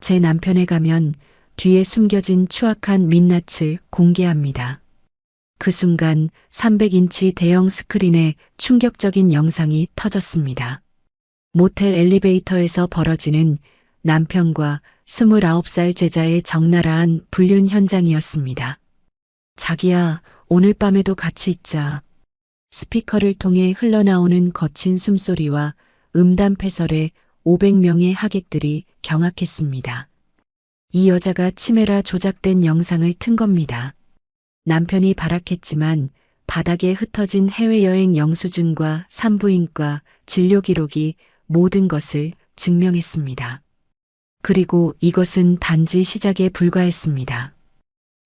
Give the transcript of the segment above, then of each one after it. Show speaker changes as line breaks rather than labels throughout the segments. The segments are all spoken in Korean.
제 남편에 가면 뒤에 숨겨진 추악한 민낯을 공개합니다. 그 순간 300인치 대형 스크린에 충격적인 영상이 터졌습니다. 모텔 엘리베이터에서 벌어지는 남편과 29살 제자의 적나라한 불륜 현장이었습니다. 자기야, 오늘 밤에도 같이 있자. 스피커를 통해 흘러나오는 거친 숨소리와 음담패설에 500명의 하객들이 경악했습니다. 이 여자가 치매라 조작된 영상을 튼 겁니다. 남편이 발악했지만 바닥에 흩어진 해외여행 영수증과 산부인과 진료 기록이 모든 것을 증명했습니다. 그리고 이것은 단지 시작에 불과했습니다.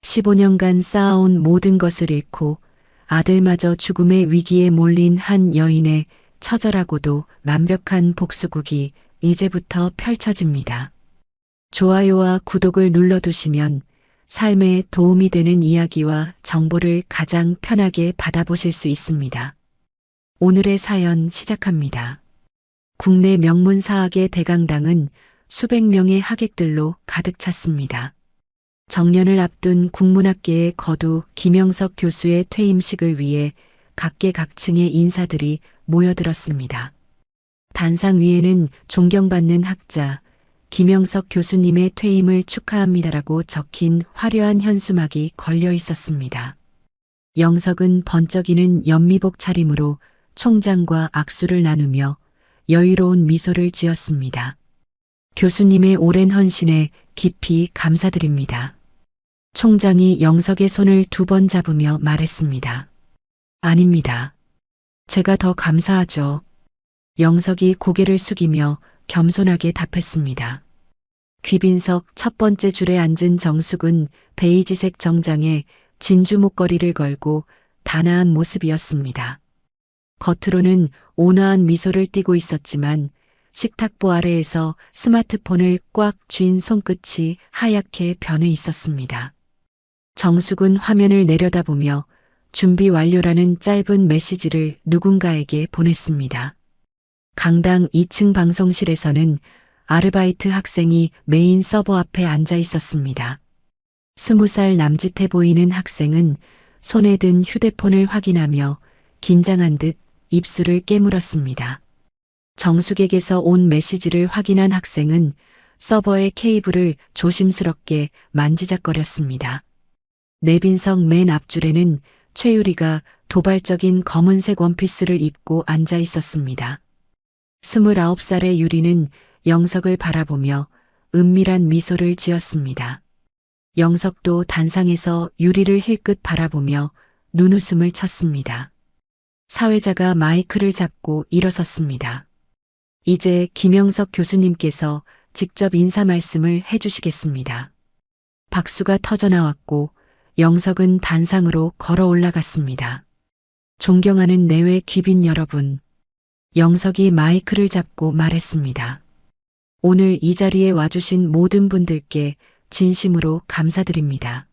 15년간 쌓아온 모든 것을 잃고 아들마저 죽음의 위기에 몰린 한 여인의 처절하고도 완벽한 복수극이 이제부터 펼쳐집니다. 좋아요와 구독을 눌러두시면 삶에 도움이 되는 이야기와 정보를 가장 편하게 받아보실 수 있습니다. 오늘의 사연 시작합니다. 국내 명문사학의 대강당은 수백 명의 하객들로 가득 찼습니다. 정년을 앞둔 국문학계의 거두 김영석 교수의 퇴임식을 위해 각계각층의 인사들이 모여들었습니다. 단상 위에는 존경받는 학자 김영석 교수님의 퇴임을 축하합니다라고 적힌 화려한 현수막이 걸려 있었습니다. 영석은 번쩍이는 연미복 차림으로 총장과 악수를 나누며 여유로운 미소를 지었습니다. 교수님의 오랜 헌신에 깊이 감사드립니다. 총장이 영석의 손을 2번 잡으며 말했습니다. 아닙니다. 제가 더 감사하죠. 영석이 고개를 숙이며 겸손하게 답했습니다. 귀빈석 첫 번째 줄에 앉은 정숙은 베이지색 정장에 진주 목걸이를 걸고 단아한 모습이었습니다. 겉으로는 온화한 미소를 띠고 있었지만 식탁보 아래에서 스마트폰을 꽉 쥔 손끝이 하얗게 변해 있었습니다. 정숙은 화면을 내려다보며 준비 완료라는 짧은 메시지를 누군가에게 보냈습니다. 강당 2층 방송실에서는 아르바이트 학생이 메인 서버 앞에 앉아 있었습니다. 20살 남짓해 보이는 학생은 손에 든 휴대폰을 확인하며 긴장한 듯 입술을 깨물었습니다. 정숙에게서 온 메시지를 확인한 학생은 서버의 케이블을 조심스럽게 만지작거렸습니다. 내빈석 맨 앞줄에는 최유리가 도발적인 검은색 원피스를 입고 앉아 있었습니다. 29살의 유리는 영석을 바라보며 은밀한 미소를 지었습니다. 영석도 단상에서 유리를 힐끗 바라보며 눈웃음을 쳤습니다. 사회자가 마이크를 잡고 일어섰습니다. 이제 김영석 교수님께서 직접 인사 말씀을 해주시겠습니다. 박수가 터져나왔고 영석은 단상으로 걸어 올라갔습니다. 존경하는 내외 귀빈 여러분. 영석이 마이크를 잡고 말했습니다. 오늘 이 자리에 와주신 모든 분들께 진심으로 감사드립니다.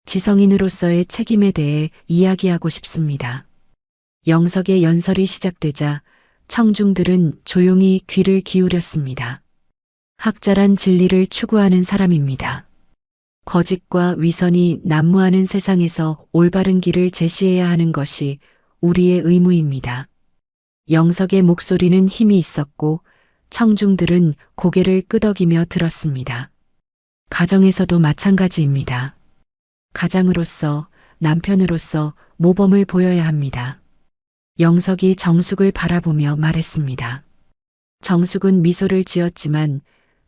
지성인으로서의 책임에 대해 이야기하고 싶습니다. 영석의 연설이 시작되자 청중들은 조용히 귀를 기울였습니다. 학자란 진리를 추구하는 사람입니다. 거짓과 위선이 난무하는 세상에서 올바른 길을 제시해야 하는 것이 우리의 의무입니다. 영석의 목소리는 힘이 있었고 청중들은 고개를 끄덕이며 들었습니다. 가정에서도 마찬가지입니다. 가장으로서, 남편으로서 모범을 보여야 합니다. 영석이 정숙을 바라보며 말했습니다. 정숙은 미소를 지었지만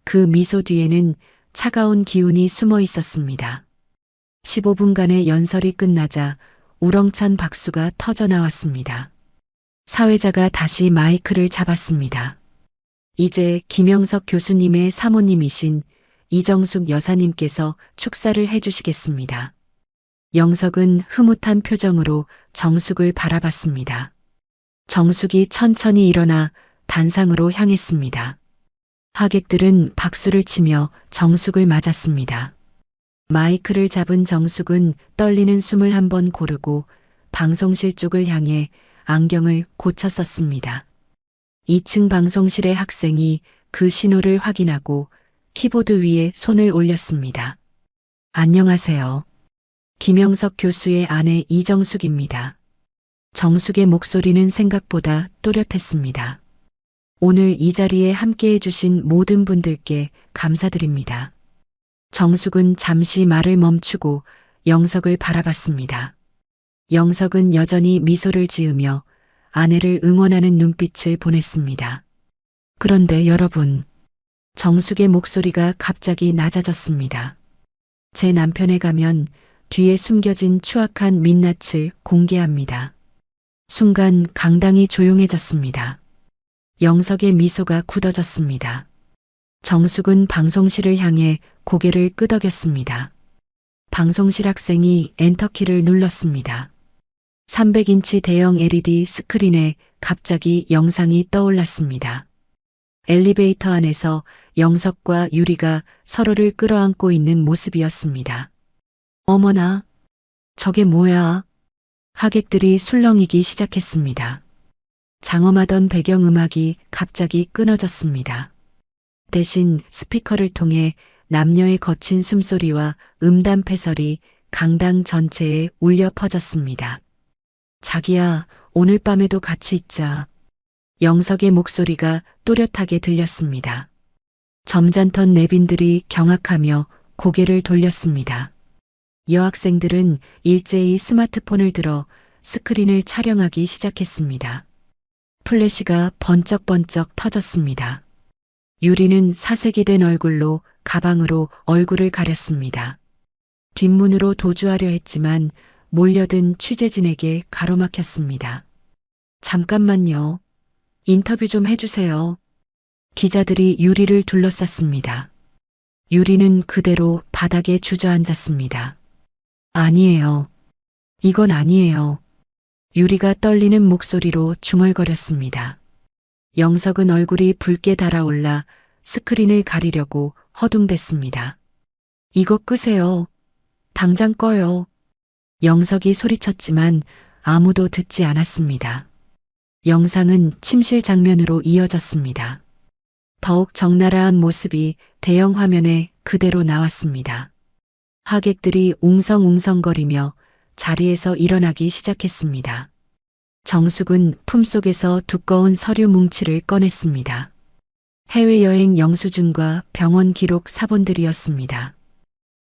그 미소 뒤에는 차가운 기운이 숨어 있었습니다. 15분간의 연설이 끝나자 우렁찬 박수가 터져나왔습니다. 사회자가 다시 마이크를 잡았습니다. 이제 김영석 교수님의 사모님이신 이정숙 여사님께서 축사를 해주시겠습니다. 영석은 흐뭇한 표정으로 정숙을 바라봤습니다. 정숙이 천천히 일어나 단상으로 향했습니다. 하객들은 박수를 치며 정숙을 맞았습니다. 마이크를 잡은 정숙은 떨리는 숨을 한번 고르고 방송실 쪽을 향해 안경을 고쳐 썼습니다. 2층 방송실의 학생이 그 신호를 확인하고 키보드 위에 손을 올렸습니다. 안녕하세요. 김영석 교수의 아내 이정숙입니다. 정숙의 목소리는 생각보다 또렷했습니다. 오늘 이 자리에 함께해 주신 모든 분들께 감사드립니다. 정숙은 잠시 말을 멈추고 영석을 바라봤습니다. 영석은 여전히 미소를 지으며 아내를 응원하는 눈빛을 보냈습니다. 그런데 여러분, 정숙의 목소리가 갑자기 낮아졌습니다. 제 남편에 가면 뒤에 숨겨진 추악한 민낯을 공개합니다. 순간 강당이 조용해졌습니다. 영석의 미소가 굳어졌습니다. 정숙은 방송실을 향해 고개를 끄덕였습니다. 방송실 학생이 엔터키를 눌렀습니다. 300인치 대형 LED 스크린에 갑자기 영상이 떠올랐습니다. 엘리베이터 안에서 영석과 유리가 서로를 끌어안고 있는 모습이었습니다. 어머나, 저게 뭐야? 하객들이 술렁이기 시작했습니다. 장엄하던 배경음악이 갑자기 끊어졌습니다. 대신 스피커를 통해 남녀의 거친 숨소리와 음담 패설이 강당 전체에 울려 퍼졌습니다. 자기야, 오늘 밤에도 같이 있자. 영석의 목소리가 또렷하게 들렸습니다. 점잖던 내빈들이 경악하며 고개를 돌렸습니다. 여학생들은 일제히 스마트폰을 들어 스크린을 촬영하기 시작했습니다. 플래시가 번쩍번쩍 터졌습니다. 유리는 사색이 된 얼굴로 가방으로 얼굴을 가렸습니다. 뒷문으로 도주하려 했지만 몰려든 취재진에게 가로막혔습니다. 잠깐만요. 인터뷰 좀 해주세요. 기자들이 유리를 둘러쌌습니다. 유리는 그대로 바닥에 주저앉았습니다. 아니에요. 이건 아니에요. 유리가 떨리는 목소리로 중얼거렸습니다. 영석은 얼굴이 붉게 달아올라 스크린을 가리려고 허둥댔습니다. 이거 끄세요. 당장 꺼요. 영석이 소리쳤지만 아무도 듣지 않았습니다. 영상은 침실 장면으로 이어졌습니다. 더욱 적나라한 모습이 대형 화면에 그대로 나왔습니다. 하객들이 웅성웅성거리며 자리에서 일어나기 시작했습니다. 정숙은 품속에서 두꺼운 서류 뭉치를 꺼냈습니다. 해외여행 영수증과 병원 기록 사본들이었습니다.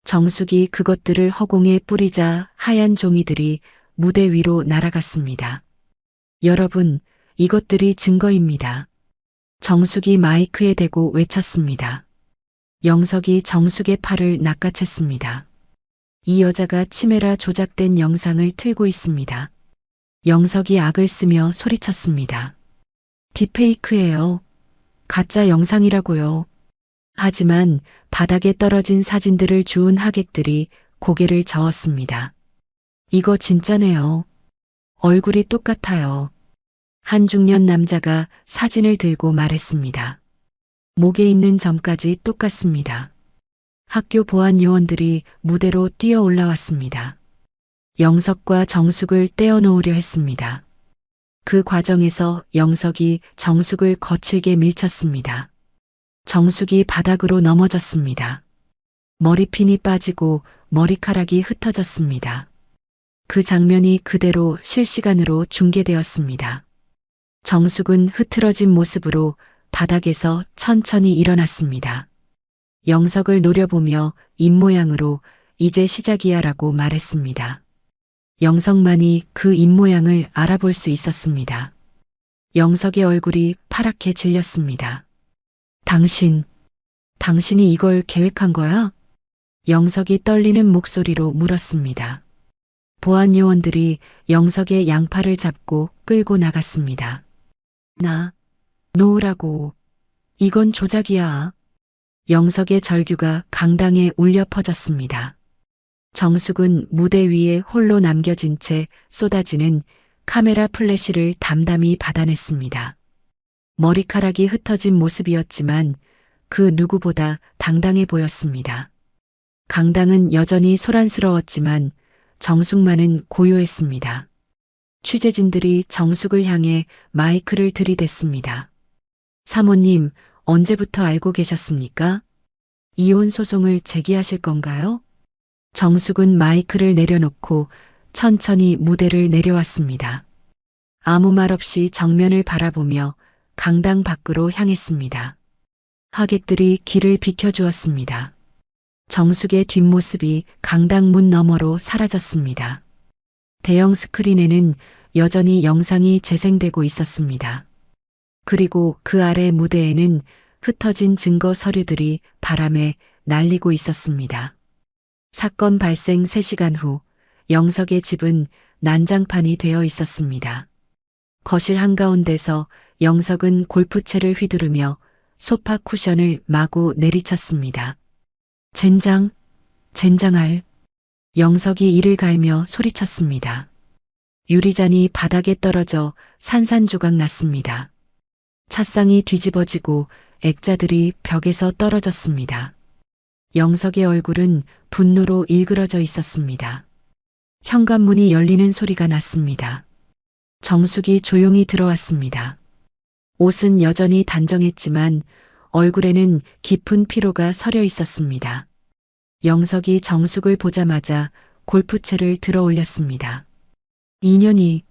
정숙이 그것들을 허공에 뿌리자 하얀 종이들이 무대 위로 날아갔습니다. 여러분, 이것들이 증거입니다. 정숙이 마이크에 대고 외쳤습니다. 영석이 정숙의 팔을 낚아챘습니다. 이 여자가 치매라 조작된 영상을 틀고 있습니다. 영석이 악을 쓰며 소리쳤습니다. 딥페이크예요. 가짜 영상이라고요. 하지만 바닥에 떨어진 사진들을 주운 하객들이 고개를 저었습니다. 이거 진짜네요. 얼굴이 똑같아요. 한 중년 남자가 사진을 들고 말했습니다. 목에 있는 점까지 똑같습니다. 학교 보안 요원들이 무대로 뛰어 올라왔습니다. 영석과 정숙을 떼어놓으려 했습니다. 그 과정에서 영석이 정숙을 거칠게 밀쳤습니다. 정숙이 바닥으로 넘어졌습니다. 머리핀이 빠지고 머리카락이 흩어졌습니다. 그 장면이 그대로 실시간으로 중계되었습니다. 정숙은 흐트러진 모습으로 바닥에서 천천히 일어났습니다. 영석을 노려보며 입모양으로 이제 시작이야라고 말했습니다. 영석만이 그 입모양을 알아볼 수 있었습니다. 영석의 얼굴이 파랗게 질렸습니다. 당신이 이걸 계획한 거야? 영석이 떨리는 목소리로 물었습니다. 보안 요원들이 영석의 양팔을 잡고 끌고 나갔습니다. 놓으라고. 이건 조작이야. 영석의 절규가 강당에 울려 퍼졌습니다. 정숙은 무대 위에 홀로 남겨진 채 쏟아지는 카메라 플래시를 담담히 받아냈습니다. 머리카락이 흩어진 모습이었지만 그 누구보다 당당해 보였습니다. 강당은 여전히 소란스러웠지만 정숙만은 고요했습니다. 취재진들이 정숙을 향해 마이크를 들이댔습니다. 사모님, 언제부터 알고 계셨습니까? 이혼 소송을 제기하실 건가요? 정숙은 마이크를 내려놓고 천천히 무대를 내려왔습니다. 아무 말 없이 정면을 바라보며 강당 밖으로 향했습니다. 하객들이 길을 비켜주었습니다. 정숙의 뒷모습이 강당 문 너머로 사라졌습니다. 대형 스크린에는 여전히 영상이 재생되고 있었습니다. 그리고 그 아래 무대에는 흩어진 증거 서류들이 바람에 날리고 있었습니다. 사건 발생 3시간 후 영석의 집은 난장판이 되어 있었습니다. 거실 한가운데서 영석은 골프채를 휘두르며 소파 쿠션을 마구 내리쳤습니다. 젠장, 젠장할. 영석이 이를 갈며 소리쳤습니다. 유리잔이 바닥에 떨어져 산산조각 났습니다. 찻상이 뒤집어지고 액자들이 벽에서 떨어졌습니다. 영석의 얼굴은 분노로 일그러져 있었습니다. 현관문이 열리는 소리가 났습니다. 정숙이 조용히 들어왔습니다. 옷은 여전히 단정했지만 얼굴에는 깊은 피로가 서려 있었습니다. 영석이 정숙을 보자마자 골프채를 들어 올렸습니다. 인연이,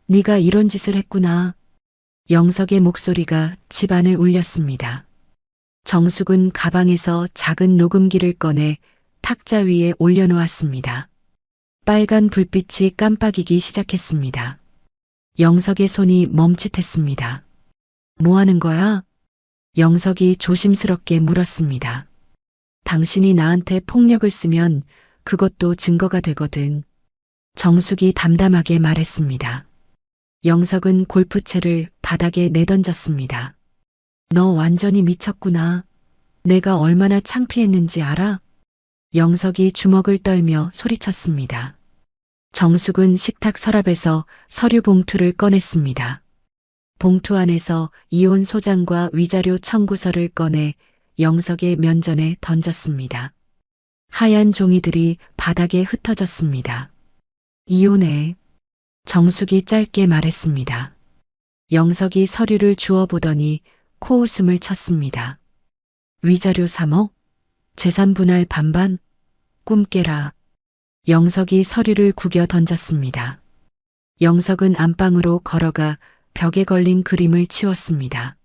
네가 이런 짓을 했구나. 영석의 목소리가 집안을 울렸습니다. 정숙은 가방에서 작은 녹음기를 꺼내 탁자 위에 올려놓았습니다. 빨간 불빛이 깜빡이기 시작했습니다. 영석의 손이 멈칫했습니다. 뭐 하는 거야? 영석이 조심스럽게 물었습니다. 당신이 나한테 폭력을 쓰면 그것도 증거가 되거든. 정숙이 담담하게 말했습니다. 영석은 골프채를 바닥에 내던졌습니다. 너 완전히 미쳤구나. 내가 얼마나 창피했는지 알아? 영석이 주먹을 떨며 소리쳤습니다. 정숙은 식탁 서랍에서 서류 봉투를 꺼냈습니다. 봉투 안에서 이혼 소장과 위자료 청구서를 꺼내 영석의 면전에 던졌습니다. 하얀 종이들이 바닥에 흩어졌습니다. 이혼해. 정숙이 짧게 말했습니다. 영석이 서류를 주워보더니 코웃음을 쳤습니다. 위자료 3억? 재산 분할 반반? 꿈 깨라. 영석이 서류를 구겨 던졌습니다. 영석은 안방으로 걸어가 벽에 걸린 그림을 치웠습니다.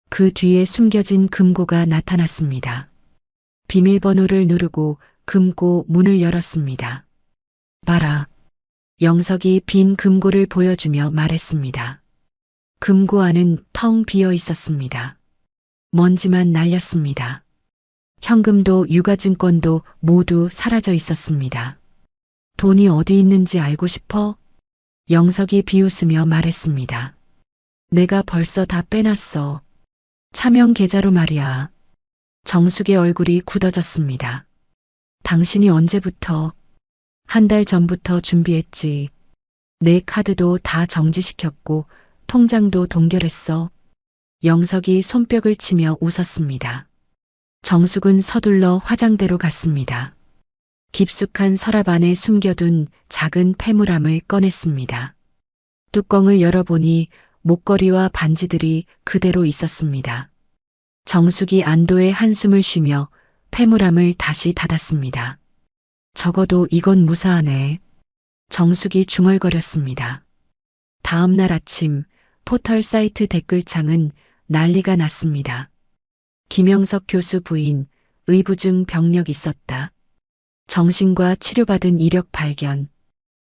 그 뒤에 숨겨진 금고가 나타났습니다. 비밀번호를 누르고 금고 문을 열었습니다. 봐라. 영석이 빈 금고를 보여주며 말했습니다. 금고 안은 텅 비어 있었습니다. 먼지만 날렸습니다. 현금도 유가증권도 모두 사라져 있었습니다. 돈이 어디 있는지 알고 싶어? 영석이 비웃으며 말했습니다. 내가 벌써 다 빼놨어. 차명 계좌로 말이야. 정숙의 얼굴이 굳어졌습니다. 당신이 언제부터? 한 달 전부터 준비했지. 내 카드도 다 정지시켰고 통장도 동결했어. 영석이 손뼉을 치며 웃었습니다. 정숙은 서둘러 화장대로 갔습니다. 깊숙한 서랍 안에 숨겨둔 작은 폐물함을 꺼냈습니다. 뚜껑을 열어보니 목걸이와 반지들이 그대로 있었습니다. 정숙이 안도의 한숨을 쉬며 폐물함을 다시 닫았습니다. 적어도 이건 무사하네. 정숙이 중얼거렸습니다. 다음 날 아침 포털 사이트 댓글창은 난리가 났습니다. 김영석 교수 부인, 의부증 병력 있었다. 정신과 치료받은 이력 발견.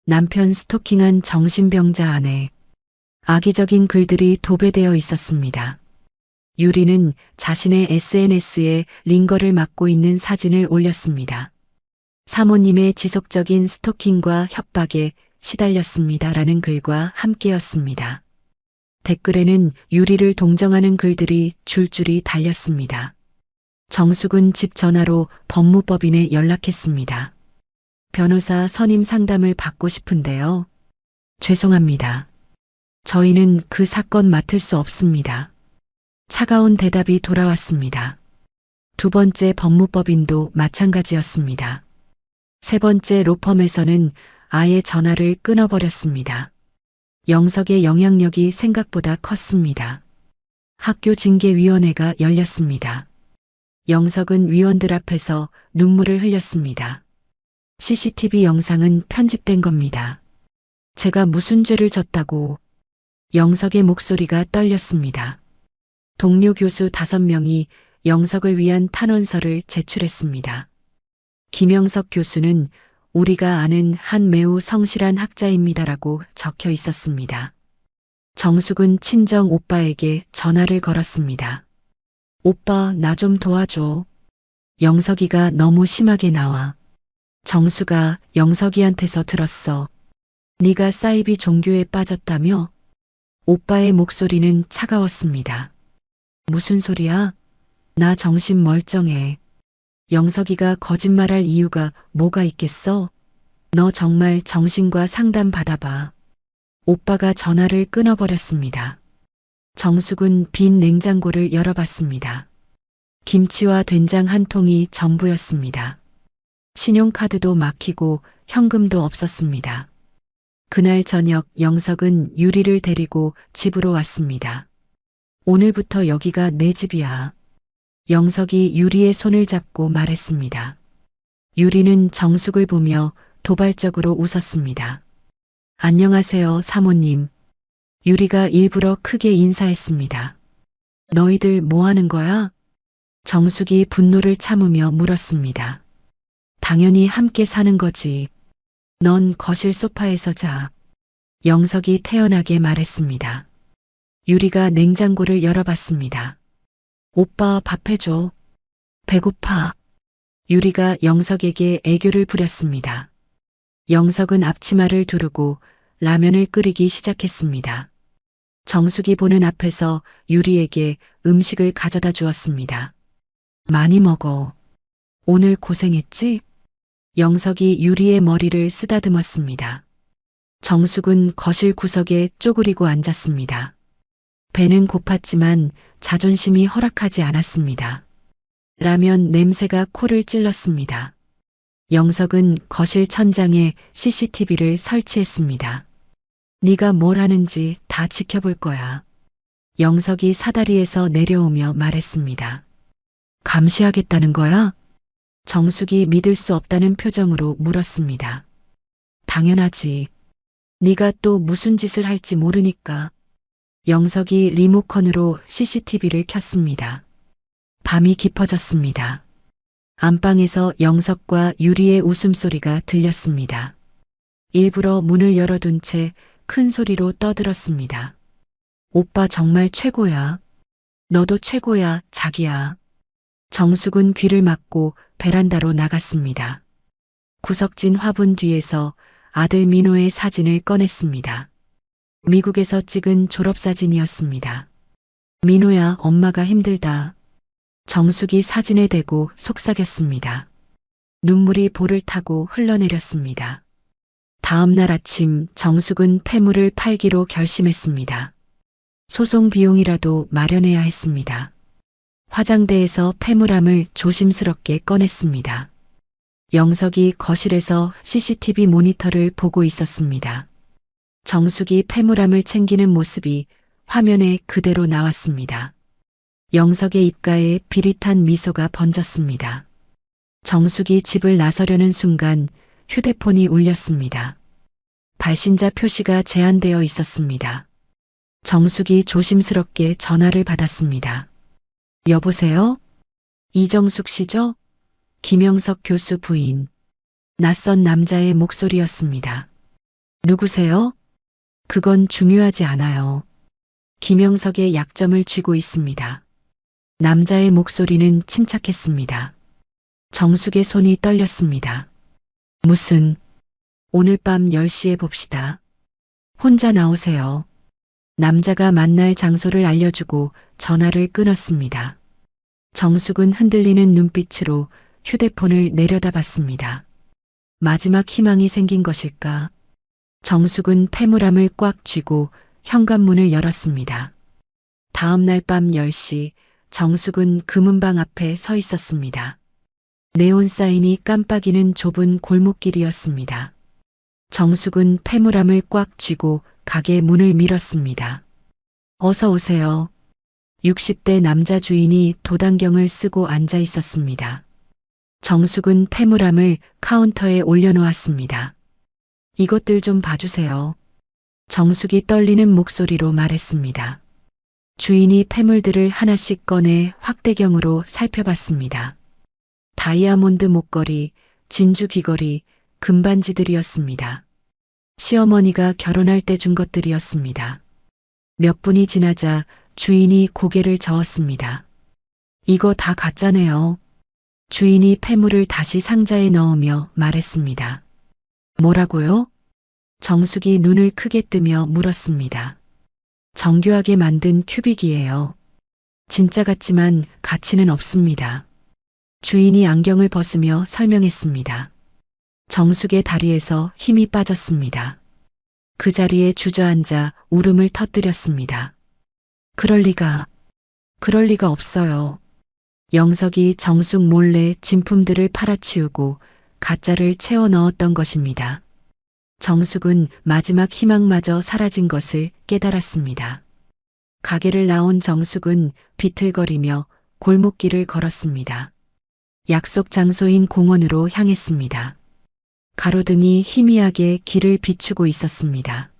남편 스토킹한 정신병자 아내. 악의적인 글들이 도배되어 있었습니다. 유리는 자신의 SNS에 링거를 맡고 있는 사진을 올렸습니다. 사모님의 지속적인 스토킹과 협박에 시달렸습니다라는 글과 함께였습니다. 댓글에는 유리를 동정하는 글들이 줄줄이 달렸습니다. 정숙은 집 전화로 법무법인에 연락했습니다. 변호사 선임 상담을 받고 싶은데요. 죄송합니다. 저희는 그 사건 맡을 수 없습니다. 차가운 대답이 돌아왔습니다. 두 번째 법무법인도 마찬가지였습니다. 세 번째 로펌에서는 아예 전화를 끊어버렸습니다. 영석의 영향력이 생각보다 컸습니다. 학교 징계위원회가 열렸습니다. 영석은 위원들 앞에서 눈물을 흘렸습니다. CCTV 영상은 편집된 겁니다. 제가 무슨 죄를 졌다고. 영석의 목소리가 떨렸습니다. 동료 교수 5명이 영석을 위한 탄원서를 제출했습니다. 김영석 교수는 우리가 아는 한 매우 성실한 학자입니다라고 적혀 있었습니다. 정숙은 친정 오빠에게 전화를 걸었습니다. 오빠, 나 좀 도와줘. 영석이가 너무 심하게 나와. 정수가 영석이한테서 들었어. 네가 사이비 종교에 빠졌다며? 오빠의 목소리는 차가웠습니다. 무슨 소리야? 나 정신 멀쩡해. 영석이가 거짓말할 이유가 뭐가 있겠어? 너 정말 정신과 상담 받아봐. 오빠가 전화를 끊어버렸습니다. 정숙은 빈 냉장고를 열어봤습니다. 김치와 된장 한 통이 전부였습니다. 신용카드도 막히고 현금도 없었습니다. 그날 저녁 영석은 유리를 데리고 집으로 왔습니다. 오늘부터 여기가 내 집이야. 영석이 유리의 손을 잡고 말했습니다. 유리는 정숙을 보며 도발적으로 웃었습니다. 안녕하세요, 사모님. 유리가 일부러 크게 인사했습니다. 너희들 뭐 하는 거야? 정숙이 분노를 참으며 물었습니다. 당연히 함께 사는 거지. 넌 거실 소파에서 자. 영석이 태연하게 말했습니다. 유리가 냉장고를 열어봤습니다. 오빠 밥 해줘. 배고파. 유리가 영석에게 애교를 부렸습니다. 영석은 앞치마를 두르고 라면을 끓이기 시작했습니다. 정숙이 보는 앞에서 유리에게 음식을 가져다 주었습니다. 많이 먹어. 오늘 고생했지? 영석이 유리의 머리를 쓰다듬었습니다. 정숙은 거실 구석에 쪼그리고 앉았습니다. 배는 고팠지만 자존심이 허락하지 않았습니다. 라면 냄새가 코를 찔렀습니다. 영석은 거실 천장에 CCTV를 설치했습니다. 네가 뭘 하는지 다 지켜볼 거야. 영석이 사다리에서 내려오며 말했습니다. 감시하겠다는 거야? 정숙이 믿을 수 없다는 표정으로 물었습니다. 당연하지. 네가 또 무슨 짓을 할지 모르니까. 영석이 리모컨으로 CCTV를 켰습니다. 밤이 깊어졌습니다. 안방에서 영석과 유리의 웃음소리가 들렸습니다. 일부러 문을 열어둔 채 큰 소리로 떠들었습니다. 오빠 정말 최고야. 너도 최고야, 자기야. 정숙은 귀를 막고 베란다로 나갔습니다. 구석진 화분 뒤에서 아들 민호의 사진을 꺼냈습니다. 미국에서 찍은 졸업사진이었습니다. 민호야, 엄마가 힘들다. 정숙이 사진에 대고 속삭였습니다. 눈물이 볼을 타고 흘러내렸습니다. 다음 날 아침 정숙은 폐물을 팔기로 결심했습니다. 소송 비용이라도 마련해야 했습니다. 화장대에서 폐물함을 조심스럽게 꺼냈습니다. 영석이 거실에서 CCTV 모니터를 보고 있었습니다. 정숙이 폐물함을 챙기는 모습이 화면에 그대로 나왔습니다. 영석의 입가에 비릿한 미소가 번졌습니다. 정숙이 집을 나서려는 순간 휴대폰이 울렸습니다. 발신자 표시가 제한되어 있었습니다. 정숙이 조심스럽게 전화를 받았습니다. 여보세요? 이정숙 씨죠? 김영석 교수 부인. 낯선 남자의 목소리였습니다. 누구세요? 그건 중요하지 않아요. 김영석의 약점을 쥐고 있습니다. 남자의 목소리는 침착했습니다. 정숙의 손이 떨렸습니다. 무슨, 오늘 밤 10시에 봅시다. 혼자 나오세요. 남자가 만날 장소를 알려주고 전화를 끊었습니다. 정숙은 흔들리는 눈빛으로 휴대폰을 내려다봤습니다. 마지막 희망이 생긴 것일까? 정숙은 폐물함을 꽉 쥐고 현관문을 열었습니다. 다음 날 밤 10시 정숙은 금은방 앞에 서 있었습니다. 네온 사인이 깜빡이는 좁은 골목길이었습니다. 정숙은 폐물함을 꽉 쥐고 가게 문을 밀었습니다. 어서 오세요. 60대 남자 주인이 도단경을 쓰고 앉아 있었습니다. 정숙은 폐물함을 카운터에 올려놓았습니다. 이것들 좀 봐주세요. 정숙이 떨리는 목소리로 말했습니다. 주인이 폐물들을 하나씩 꺼내 확대경으로 살펴봤습니다. 다이아몬드 목걸이, 진주 귀걸이, 금반지들이었습니다. 시어머니가 결혼할 때 준 것들이었습니다. 몇 분이 지나자 주인이 고개를 저었습니다. 이거 다 가짜네요. 주인이 폐물을 다시 상자에 넣으며 말했습니다. 뭐라고요? 정숙이 눈을 크게 뜨며 물었습니다. 정교하게 만든 큐빅이에요. 진짜 같지만 가치는 없습니다. 주인이 안경을 벗으며 설명했습니다. 정숙의 다리에서 힘이 빠졌습니다. 그 자리에 주저앉아 울음을 터뜨렸습니다. 그럴 리가 없어요. 영석이 정숙 몰래 진품들을 팔아치우고 가짜를 채워 넣었던 것입니다. 정숙은 마지막 희망마저 사라진 것을 깨달았습니다. 가게를 나온 정숙은 비틀거리며 골목길을 걸었습니다. 약속 장소인 공원으로 향했습니다. 가로등이 희미하게 길을 비추고 있었습니다.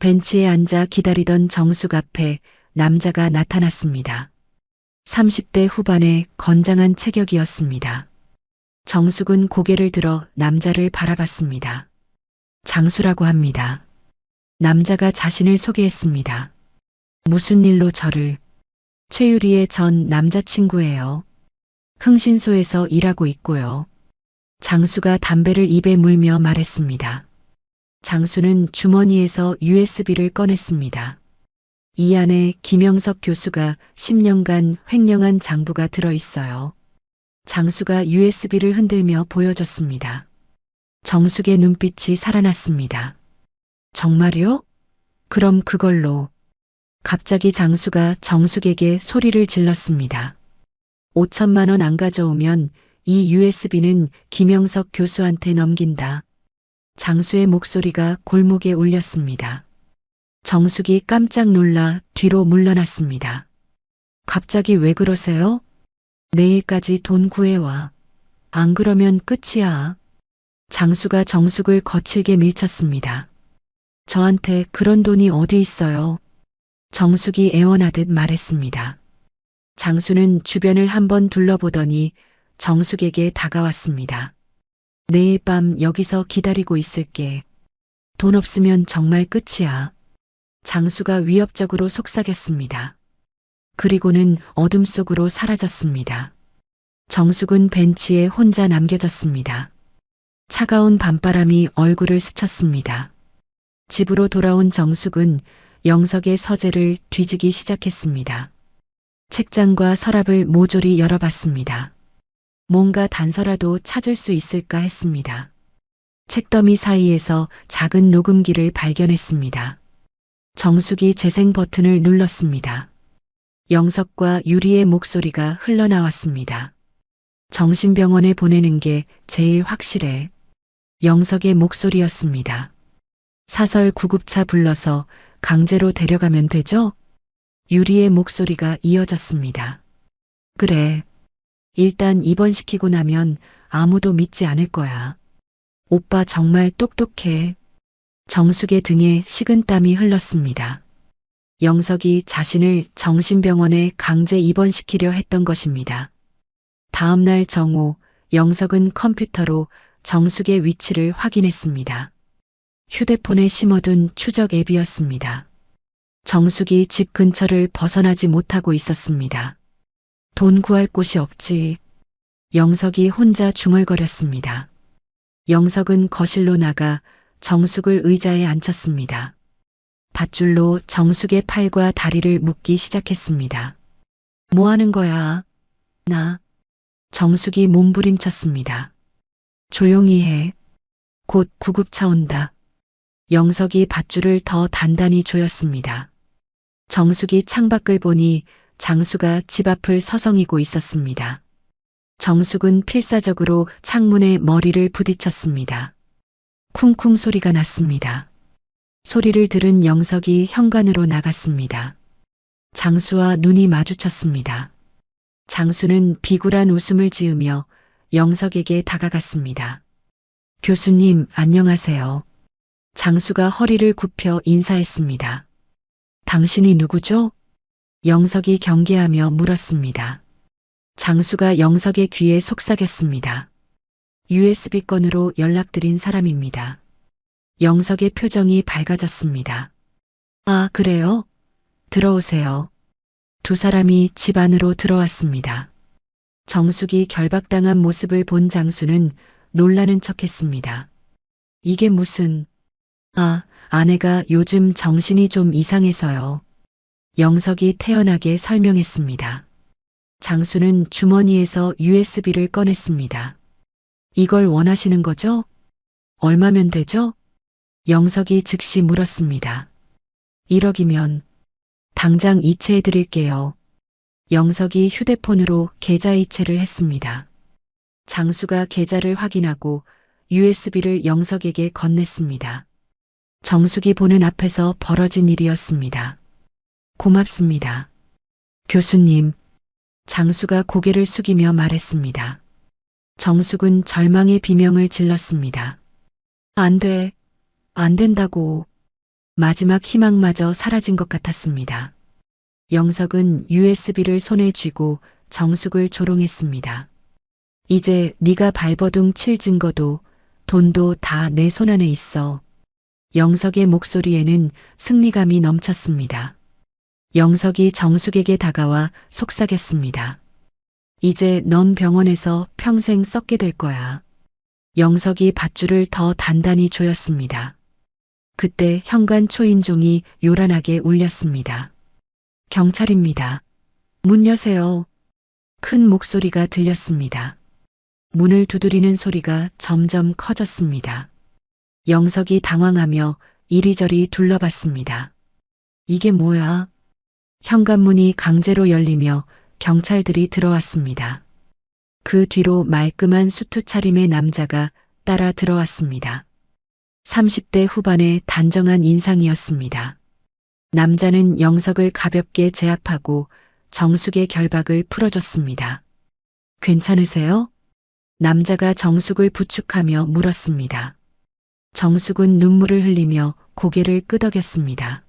벤치에 앉아 기다리던 정숙 앞에 남자가 나타났습니다. 30대 후반의 건장한 체격이었습니다. 정숙은 고개를 들어 남자를 바라봤습니다. 장수라고 합니다. 남자가 자신을 소개했습니다. 무슨 일로 저를? 최유리의 전 남자친구예요. 흥신소에서 일하고 있고요. 장수가 담배를 입에 물며 말했습니다. 장수는 주머니에서 USB를 꺼냈습니다. 이 안에 김영석 교수가 10년간 횡령한 장부가 들어있어요. 장수가 USB를 흔들며 보여줬습니다. 정숙의 눈빛이 살아났습니다. 정말요? 그럼 그걸로. 갑자기 장수가 정숙에게 소리를 질렀습니다. 5천만 원 안 가져오면 이 USB는 김영석 교수한테 넘긴다. 장수의 목소리가 골목에 울렸습니다. 정숙이 깜짝 놀라 뒤로 물러났습니다. 갑자기 왜 그러세요? 내일까지 돈 구해와. 안 그러면 끝이야. 장수가 정숙을 거칠게 밀쳤습니다. 저한테 그런 돈이 어디 있어요? 정숙이 애원하듯 말했습니다. 장수는 주변을 한번 둘러보더니 정숙에게 다가왔습니다. 내일 밤 여기서 기다리고 있을게. 돈 없으면 정말 끝이야. 장수가 위협적으로 속삭였습니다. 그리고는 어둠 속으로 사라졌습니다. 정숙은 벤치에 혼자 남겨졌습니다. 차가운 밤바람이 얼굴을 스쳤습니다. 집으로 돌아온 정숙은 영석의 서재를 뒤지기 시작했습니다. 책장과 서랍을 모조리 열어봤습니다. 뭔가 단서라도 찾을 수 있을까 했습니다. 책더미 사이에서 작은 녹음기를 발견했습니다. 정숙이 재생 버튼을 눌렀습니다. 영석과 유리의 목소리가 흘러나왔습니다. 정신병원에 보내는 게 제일 확실해. 영석의 목소리였습니다. 사설 구급차 불러서 강제로 데려가면 되죠? 유리의 목소리가 이어졌습니다. 그래. 일단 입원시키고 나면 아무도 믿지 않을 거야. 오빠 정말 똑똑해. 정숙의 등에 식은땀이 흘렀습니다. 영석이 자신을 정신병원에 강제 입원시키려 했던 것입니다. 다음 날 정오, 영석은 컴퓨터로 정숙의 위치를 확인했습니다. 휴대폰에 심어둔 추적 앱이었습니다. 정숙이 집 근처를 벗어나지 못하고 있었습니다. 돈 구할 곳이 없지. 영석이 혼자 중얼거렸습니다. 영석은 거실로 나가 정숙을 의자에 앉혔습니다. 밧줄로 정숙의 팔과 다리를 묶기 시작했습니다. 뭐 하는 거야? 나. 정숙이 몸부림쳤습니다. 조용히 해. 곧 구급차 온다. 영석이 밧줄을 더 단단히 조였습니다. 정숙이 창밖을 보니 장수가 집 앞을 서성이고 있었습니다. 정숙은 필사적으로 창문에 머리를 부딪혔습니다. 쿵쿵 소리가 났습니다. 소리를 들은 영석이 현관으로 나갔습니다. 장수와 눈이 마주쳤습니다. 장수는 비굴한 웃음을 지으며 영석에게 다가갔습니다. 교수님, 안녕하세요. 장수가 허리를 굽혀 인사했습니다. 당신이 누구죠? 영석이 경계하며 물었습니다. 장수가 영석의 귀에 속삭였습니다. USB 건으로 연락드린 사람입니다. 영석의 표정이 밝아졌습니다. 아, 그래요? 들어오세요. 두 사람이 집 안으로 들어왔습니다. 정숙이 결박당한 모습을 본 장수는 놀라는 척했습니다. 이게 무슨... 아내가 요즘 정신이 좀 이상해서요. 영석이 태연하게 설명했습니다. 장수는 주머니에서 USB를 꺼냈습니다. 이걸 원하시는 거죠? 얼마면 되죠? 영석이 즉시 물었습니다. 1억이면 당장 이체해 드릴게요. 영석이 휴대폰으로 계좌 이체를 했습니다. 장수가 계좌를 확인하고 USB를 영석에게 건넸습니다. 정숙이 보는 앞에서 벌어진 일이었습니다. 고맙습니다. 교수님, 장수가 고개를 숙이며 말했습니다. 정숙은 절망의 비명을 질렀습니다. 안 돼, 안 된다고. 마지막 희망마저 사라진 것 같았습니다. 영석은 USB를 손에 쥐고 정숙을 조롱했습니다. 이제 네가 발버둥 칠 증거도 돈도 다 내 손 안에 있어. 영석의 목소리에는 승리감이 넘쳤습니다. 영석이 정숙에게 다가와 속삭였습니다. 이제 넌 병원에서 평생 썩게 될 거야. 영석이 밧줄을 더 단단히 조였습니다. 그때 현관 초인종이 요란하게 울렸습니다. 경찰입니다. 문 여세요. 큰 목소리가 들렸습니다. 문을 두드리는 소리가 점점 커졌습니다. 영석이 당황하며 이리저리 둘러봤습니다. 이게 뭐야? 현관문이 강제로 열리며 경찰들이 들어왔습니다. 그 뒤로 말끔한 수트 차림의 남자가 따라 들어왔습니다. 30대 후반의 단정한 인상이었습니다. 남자는 영석을 가볍게 제압하고 정숙의 결박을 풀어줬습니다. 괜찮으세요? 남자가 정숙을 부축하며 물었습니다. 정숙은 눈물을 흘리며 고개를 끄덕였습니다.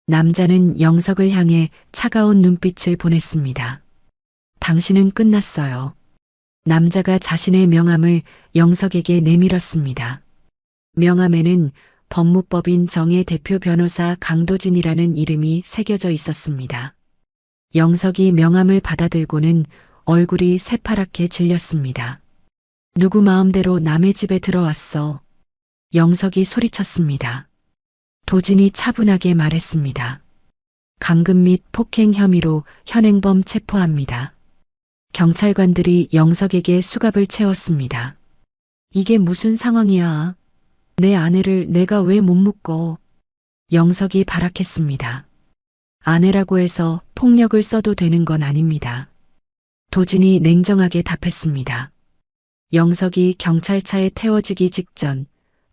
남자는 영석을 향해 차가운 눈빛을 보냈습니다. 당신은 끝났어요. 남자가 자신의 명함을 영석에게 내밀었습니다. 명함에는 법무법인 정의 대표 변호사 강도진이라는 이름이 새겨져 있었습니다. 영석이 명함을 받아들고는 얼굴이 새파랗게 질렸습니다. 누구 마음대로 남의 집에 들어왔어. 영석이 소리쳤습니다. 도진이 차분하게 말했습니다. 감금 및 폭행 혐의로 현행범 체포합니다. 경찰관들이 영석에게 수갑을 채웠습니다. 이게 무슨 상황이야? 내 아내를 내가 왜 못 묶어? 영석이 발악했습니다. 아내라고 해서 폭력을 써도 되는 건 아닙니다. 도진이 냉정하게 답했습니다. 영석이 경찰차에 태워지기 직전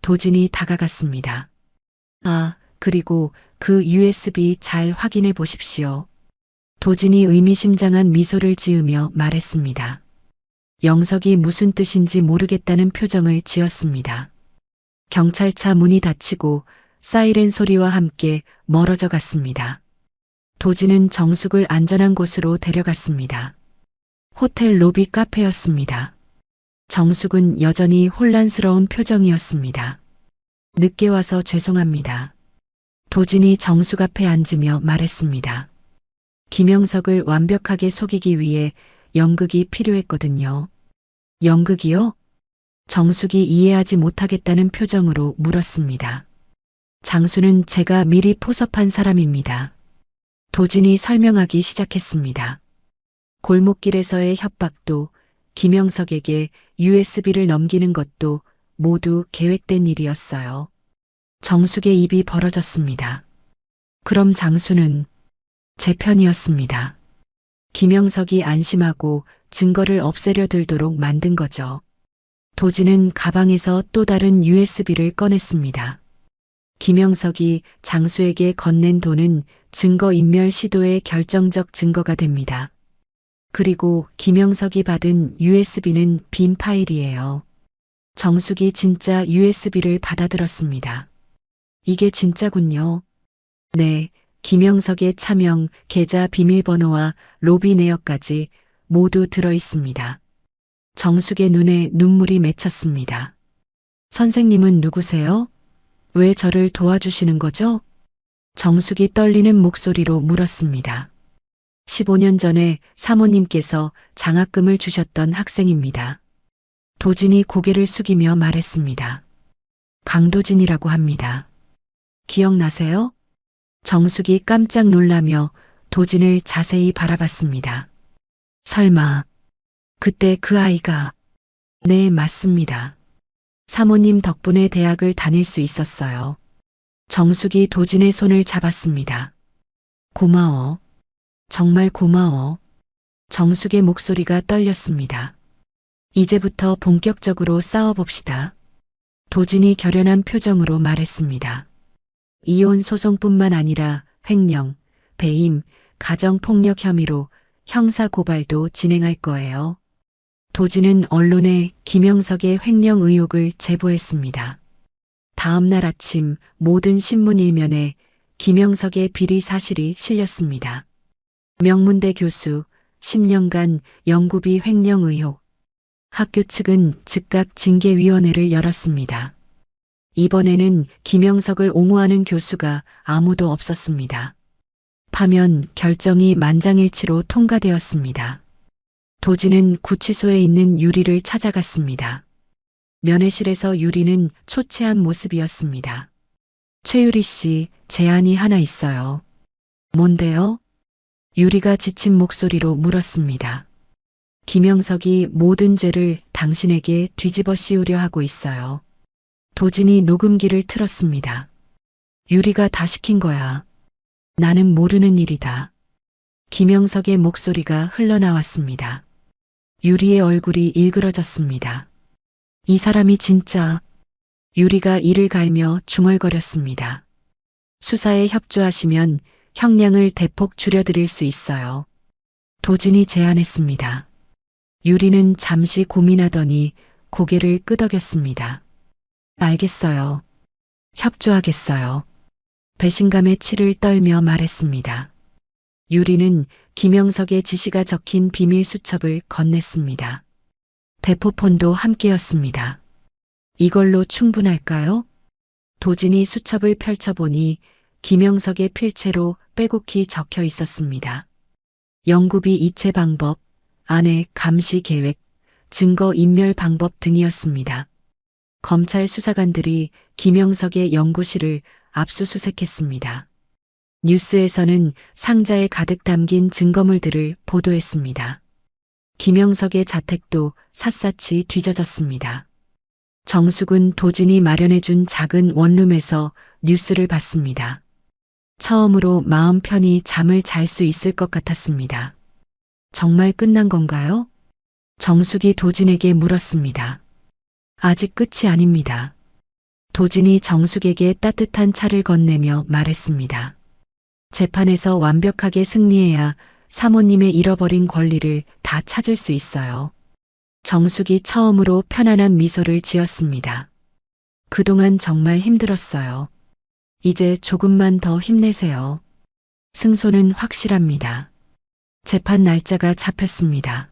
도진이 다가갔습니다. 그리고 그 USB 잘 확인해 보십시오. 도진이 의미심장한 미소를 지으며 말했습니다. 영석이 무슨 뜻인지 모르겠다는 표정을 지었습니다. 경찰차 문이 닫히고 사이렌 소리와 함께 멀어져 갔습니다. 도진은 정숙을 안전한 곳으로 데려갔습니다. 호텔 로비 카페였습니다. 정숙은 여전히 혼란스러운 표정이었습니다. 늦게 와서 죄송합니다. 도진이 정숙 앞에 앉으며 말했습니다. 김영석을 완벽하게 속이기 위해 연극이 필요했거든요. 연극이요? 정숙이 이해하지 못하겠다는 표정으로 물었습니다. 장수는 제가 미리 포섭한 사람입니다. 도진이 설명하기 시작했습니다. 골목길에서의 협박도 김영석에게 USB를 넘기는 것도 모두 계획된 일이었어요. 정숙의 입이 벌어졌습니다. 그럼 장수는 제 편이었습니다. 김영석이 안심하고 증거를 없애려 들도록 만든 거죠. 도진은 가방에서 또 다른 USB를 꺼냈습니다. 김영석이 장수에게 건넨 돈은 증거인멸 시도의 결정적 증거가 됩니다. 그리고 김영석이 받은 USB는 빈 파일이에요. 정숙이 진짜 USB를 받아들었습니다. 이게 진짜군요. 네, 김영석의 차명, 계좌 비밀번호와 로비 내역까지 모두 들어 있습니다. 정숙의 눈에 눈물이 맺혔습니다. 선생님은 누구세요? 왜 저를 도와주시는 거죠? 정숙이 떨리는 목소리로 물었습니다. 15년 전에 사모님께서 장학금을 주셨던 학생입니다. 도진이 고개를 숙이며 말했습니다. 강도진이라고 합니다. 기억나세요? 정숙이 깜짝 놀라며 도진을 자세히 바라봤습니다. 설마, 그때 그 아이가... 네, 맞습니다. 사모님 덕분에 대학을 다닐 수 있었어요. 정숙이 도진의 손을 잡았습니다. 고마워. 정말 고마워. 정숙의 목소리가 떨렸습니다. 이제부터 본격적으로 싸워봅시다. 도진이 결연한 표정으로 말했습니다. 이혼 소송뿐만 아니라 횡령, 배임, 가정폭력 혐의로 형사 고발도 진행할 거예요. 도진은 언론에 김영석의 횡령 의혹을 제보했습니다. 다음 날 아침 모든 신문 일면에 김영석의 비리 사실이 실렸습니다. 명문대 교수, 10년간 연구비 횡령 의혹. 학교 측은 즉각 징계위원회를 열었습니다. 이번에는 김영석을 옹호하는 교수가 아무도 없었습니다. 파면 결정이 만장일치로 통과되었습니다. 도진은 구치소에 있는 유리를 찾아갔습니다. 면회실에서 유리는 초췌한 모습이었습니다. 최유리 씨, 제안이 하나 있어요. 뭔데요? 유리가 지친 목소리로 물었습니다. 김영석이 모든 죄를 당신에게 뒤집어 씌우려 하고 있어요. 도진이 녹음기를 틀었습니다. 유리가 다 시킨 거야. 나는 모르는 일이다. 김영석의 목소리가 흘러나왔습니다. 유리의 얼굴이 일그러졌습니다. 이 사람이 진짜... 유리가 이를 갈며 중얼거렸습니다. 수사에 협조하시면 형량을 대폭 줄여드릴 수 있어요. 도진이 제안했습니다. 유리는 잠시 고민하더니 고개를 끄덕였습니다. 알겠어요. 협조하겠어요. 배신감에 치를 떨며 말했습니다. 유리는 김영석의 지시가 적힌 비밀 수첩을 건넸습니다. 대포폰도 함께였습니다. 이걸로 충분할까요? 도진이 수첩을 펼쳐보니 김영석의 필체로 빼곡히 적혀 있었습니다. 연구비 이체 방법, 아내 감시 계획, 증거 인멸 방법 등이었습니다. 검찰 수사관들이 김영석의 연구실을 압수수색했습니다. 뉴스에서는 상자에 가득 담긴 증거물들을 보도했습니다. 김영석의 자택도 샅샅이 뒤져졌습니다. 정숙은 도진이 마련해준 작은 원룸에서 뉴스를 봤습니다. 처음으로 마음 편히 잠을 잘 수 있을 것 같았습니다. 정말 끝난 건가요? 정숙이 도진에게 물었습니다. 아직 끝이 아닙니다. 도진이 정숙에게 따뜻한 차를 건네며 말했습니다. 재판에서 완벽하게 승리해야 사모님의 잃어버린 권리를 다 찾을 수 있어요. 정숙이 처음으로 편안한 미소를 지었습니다. 그동안 정말 힘들었어요. 이제 조금만 더 힘내세요. 승소는 확실합니다. 재판 날짜가 잡혔습니다.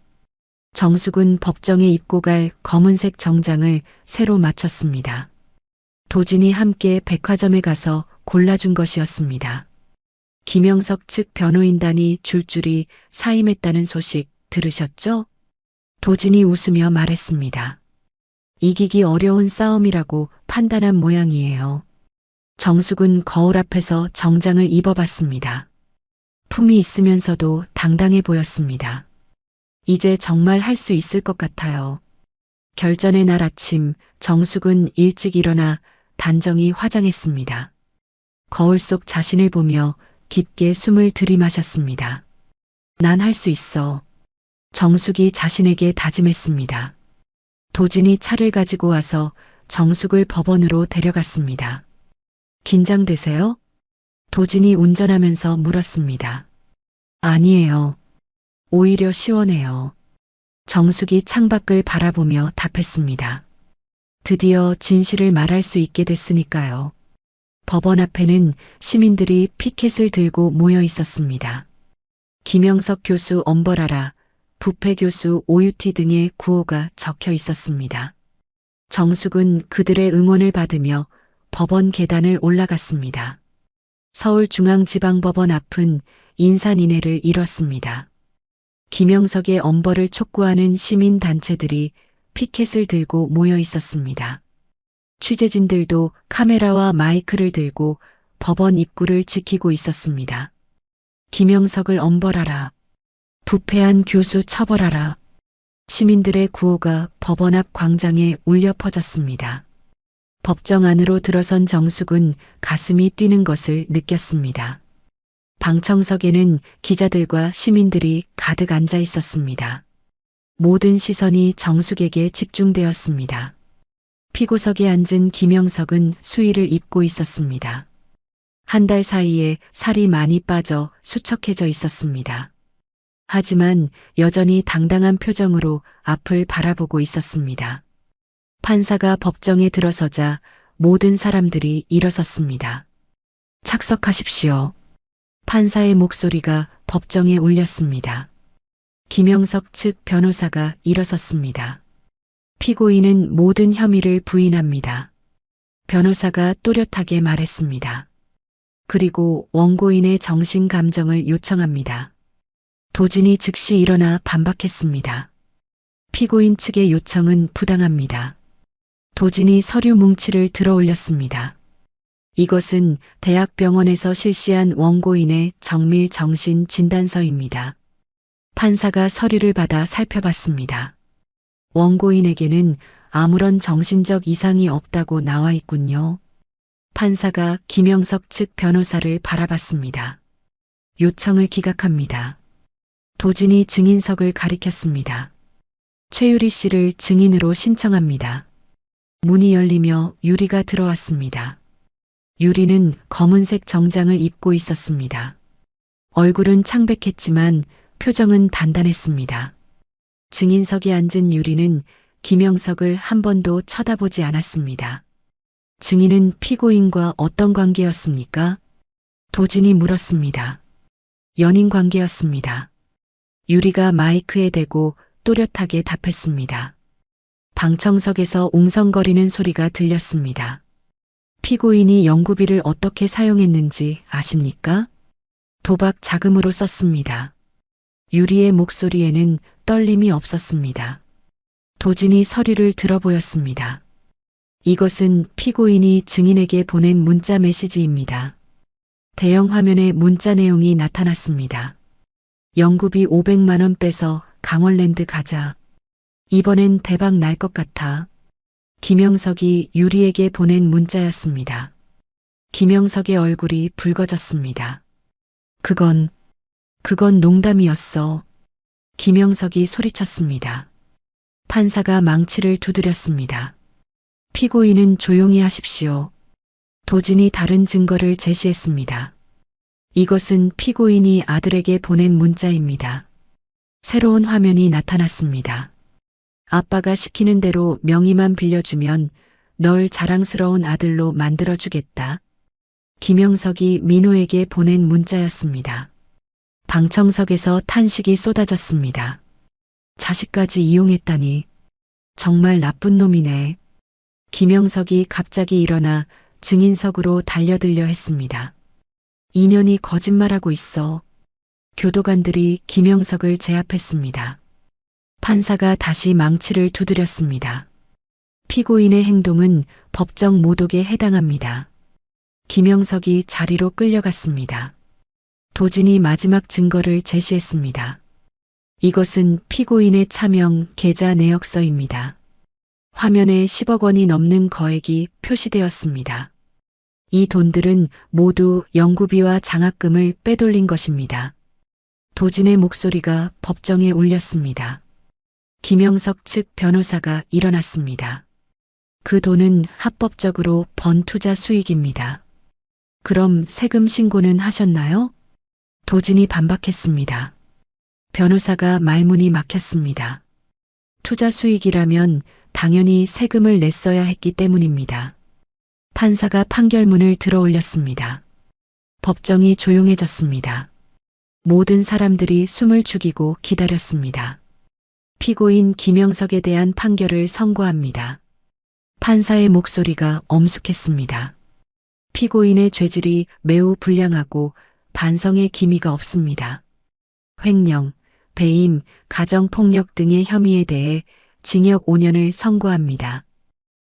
정숙은 법정에 입고 갈 검은색 정장을 새로 맞췄습니다. 도진이 함께 백화점에 가서 골라준 것이었습니다. 김영석 측 변호인단이 줄줄이 사임했다는 소식 들으셨죠? 도진이 웃으며 말했습니다. 이기기 어려운 싸움이라고 판단한 모양이에요. 정숙은 거울 앞에서 정장을 입어봤습니다. 품이 있으면서도 당당해 보였습니다. 이제 정말 할 수 있을 것 같아요. 결전의 날 아침 정숙은 일찍 일어나 단정히 화장했습니다. 거울 속 자신을 보며 깊게 숨을 들이마셨습니다. 난 할 수 있어. 정숙이 자신에게 다짐했습니다. 도진이 차를 가지고 와서 정숙을 법원으로 데려갔습니다. 긴장되세요? 도진이 운전하면서 물었습니다. 아니에요. 오히려 시원해요. 정숙이 창밖을 바라보며 답했습니다. 드디어 진실을 말할 수 있게 됐으니까요. 법원 앞에는 시민들이 피켓을 들고 모여 있었습니다. 김영석 교수 엄벌하라, 부패 교수 오유티 등의 구호가 적혀 있었습니다. 정숙은 그들의 응원을 받으며 법원 계단을 올라갔습니다. 서울중앙지방법원 앞은 인산인해를 이뤘습니다. 김영석의 엄벌을 촉구하는 시민단체들이 피켓을 들고 모여 있었습니다. 취재진들도 카메라와 마이크를 들고 법원 입구를 지키고 있었습니다. 김영석을 엄벌하라. 부패한 교수 처벌하라. 시민들의 구호가 법원 앞 광장에 울려 퍼졌습니다. 법정 안으로 들어선 정숙은 가슴이 뛰는 것을 느꼈습니다. 방청석에는 기자들과 시민들이 가득 앉아 있었습니다. 모든 시선이 정숙에게 집중되었습니다. 피고석에 앉은 김영석은 수의를 입고 있었습니다. 한 달 사이에 살이 많이 빠져 수척해져 있었습니다. 하지만 여전히 당당한 표정으로 앞을 바라보고 있었습니다. 판사가 법정에 들어서자 모든 사람들이 일어섰습니다. 착석하십시오. 판사의 목소리가 법정에 울렸습니다. 김영석 측 변호사가 일어섰습니다. 피고인은 모든 혐의를 부인합니다. 변호사가 또렷하게 말했습니다. 그리고 원고인의 정신 감정을 요청합니다. 도진이 즉시 일어나 반박했습니다. 피고인 측의 요청은 부당합니다. 도진이 서류 뭉치를 들어 올렸습니다. 이것은 대학병원에서 실시한 원고인의 정밀 정신 진단서입니다. 판사가 서류를 받아 살펴봤습니다. 원고인에게는 아무런 정신적 이상이 없다고 나와 있군요. 판사가 김영석 측 변호사를 바라봤습니다. 요청을 기각합니다. 도진이 증인석을 가리켰습니다. 최유리 씨를 증인으로 신청합니다. 문이 열리며 유리가 들어왔습니다. 유리는 검은색 정장을 입고 있었습니다. 얼굴은 창백했지만 표정은 단단했습니다. 증인석에 앉은 유리는 김영석을 한 번도 쳐다보지 않았습니다. 증인은 피고인과 어떤 관계였습니까? 도진이 물었습니다. 연인 관계였습니다. 유리가 마이크에 대고 또렷하게 답했습니다. 방청석에서 웅성거리는 소리가 들렸습니다. 피고인이 연구비를 어떻게 사용했는지 아십니까? 도박 자금으로 썼습니다. 유리의 목소리에는 떨림이 없었습니다. 도진이 서류를 들어보였습니다. 이것은 피고인이 증인에게 보낸 문자 메시지입니다. 대형 화면에 문자 내용이 나타났습니다. 연구비 500만 원 빼서 강원랜드 가자. 이번엔 대박 날 것 같아. 김영석이 유리에게 보낸 문자였습니다. 김영석의 얼굴이 붉어졌습니다. 그건 농담이었어. 김영석이 소리쳤습니다. 판사가 망치를 두드렸습니다. 피고인은 조용히 하십시오. 도진이 다른 증거를 제시했습니다. 이것은 피고인이 아들에게 보낸 문자입니다. 새로운 화면이 나타났습니다. 아빠가 시키는 대로 명의만 빌려주면 널 자랑스러운 아들로 만들어주겠다. 김영석이 민호에게 보낸 문자였습니다. 방청석에서 탄식이 쏟아졌습니다. 자식까지 이용했다니. 정말 나쁜 놈이네. 김영석이 갑자기 일어나 증인석으로 달려들려 했습니다. 2년이 거짓말하고 있어. 교도관들이 김영석을 제압했습니다. 판사가 다시 망치를 두드렸습니다. 피고인의 행동은 법정 모독에 해당합니다. 김영석이 자리로 끌려갔습니다. 도진이 마지막 증거를 제시했습니다. 이것은 피고인의 차명 계좌 내역서입니다. 화면에 10억 원이 넘는 거액이 표시되었습니다. 이 돈들은 모두 연구비와 장학금을 빼돌린 것입니다. 도진의 목소리가 법정에 울렸습니다. 김영석 측 변호사가 일어났습니다. 그 돈은 합법적으로 번 투자 수익입니다. 그럼 세금 신고는 하셨나요? 도진이 반박했습니다. 변호사가 말문이 막혔습니다. 투자 수익이라면 당연히 세금을 냈어야 했기 때문입니다. 판사가 판결문을 들어올렸습니다. 법정이 조용해졌습니다. 모든 사람들이 숨을 죽이고 기다렸습니다. 피고인 김영석에 대한 판결을 선고합니다. 판사의 목소리가 엄숙했습니다. 피고인의 죄질이 매우 불량하고 반성의 기미가 없습니다. 횡령, 배임, 가정폭력 등의 혐의에 대해 징역 5년을 선고합니다.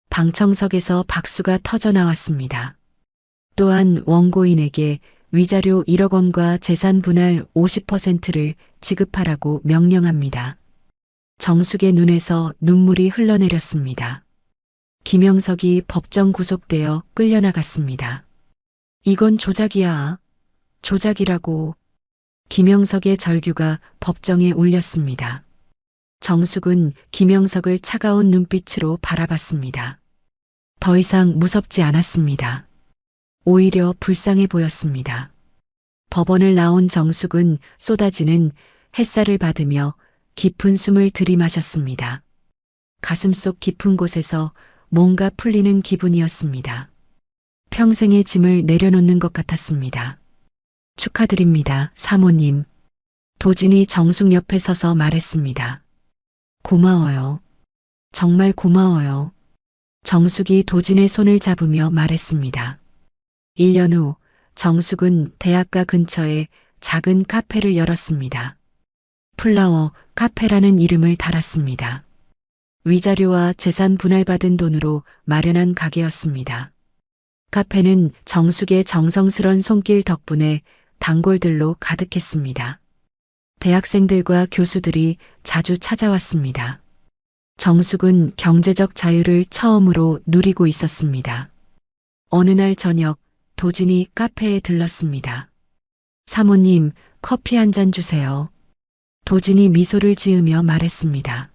방청석에서 박수가 터져 나왔습니다. 또한 원고인에게 위자료 1억 원과 재산 분할 50%를 지급하라고 명령합니다. 정숙의 눈에서 눈물이 흘러내렸습니다. 김영석이 법정 구속되어 끌려나갔습니다. 이건 조작이야. 조작이라고. 김영석의 절규가 법정에 울렸습니다. 정숙은 김영석을 차가운 눈빛으로 바라봤습니다. 더 이상 무섭지 않았습니다. 오히려 불쌍해 보였습니다. 법원을 나온 정숙은 쏟아지는 햇살을 받으며 깊은 숨을 들이마셨습니다. 가슴속 깊은 곳에서 뭔가 풀리는 기분이었습니다. 평생의 짐을 내려놓는 것 같았습니다. 축하드립니다, 사모님. 도진이 정숙 옆에 서서 말했습니다. 고마워요. 정말 고마워요. 정숙이 도진의 손을 잡으며 말했습니다. 1년 후 정숙은 대학가 근처에 작은 카페를 열었습니다. 플라워 카페라는 이름을 달았습니다. 위자료와 재산 분할받은 돈으로 마련한 가게였습니다. 카페는 정숙의 정성스런 손길 덕분에 단골들로 가득했습니다. 대학생들과 교수들이 자주 찾아왔습니다. 정숙은 경제적 자유를 처음으로 누리고 있었습니다. 어느 날 저녁 도진이 카페에 들렀습니다. 사모님, 커피 한 잔 주세요. 도진이 미소를 지으며 말했습니다.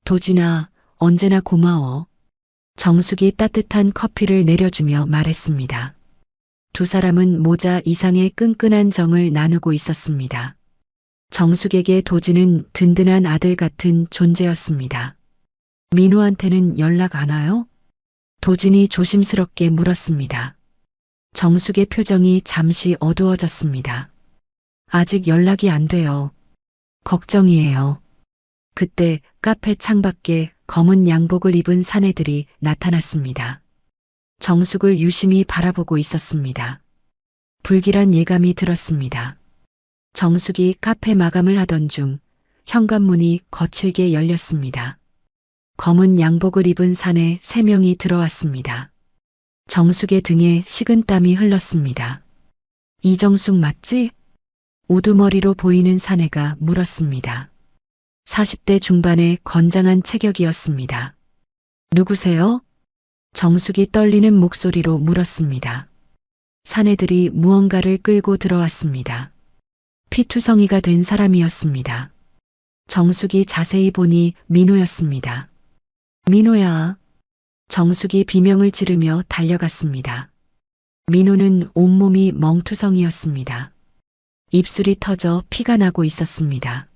도진아, 언제나 고마워. 정숙이 따뜻한 커피를 내려주며 말했습니다. 두 사람은 모자 이상의 끈끈한 정을 나누고 있었습니다. 정숙에게 도진은 든든한 아들 같은 존재였습니다. 민호한테는 연락 안 와요? 도진이 조심스럽게 물었습니다. 정숙의 표정이 잠시 어두워졌습니다. 아직 연락이 안 돼요. 걱정이에요. 그때 카페 창밖에 검은 양복을 입은 사내들이 나타났습니다. 정숙을 유심히 바라보고 있었습니다. 불길한 예감이 들었습니다. 정숙이 카페 마감을 하던 중 현관문이 거칠게 열렸습니다. 검은 양복을 입은 사내 3명이 들어왔습니다. 정숙의 등에 식은땀이 흘렀습니다. 이정숙 맞지? 우두머리로 보이는 사내가 물었습니다. 40대 중반의 건장한 체격이었습니다. 누구세요? 정숙이 떨리는 목소리로 물었습니다. 사내들이 무언가를 끌고 들어왔습니다. 피투성이가 된 사람이었습니다. 정숙이 자세히 보니 민호였습니다. 민호야. 정숙이 비명을 지르며 달려갔습니다. 민호는 온몸이 멍투성이었습니다. 입술이 터져 피가 나고 있었습니다.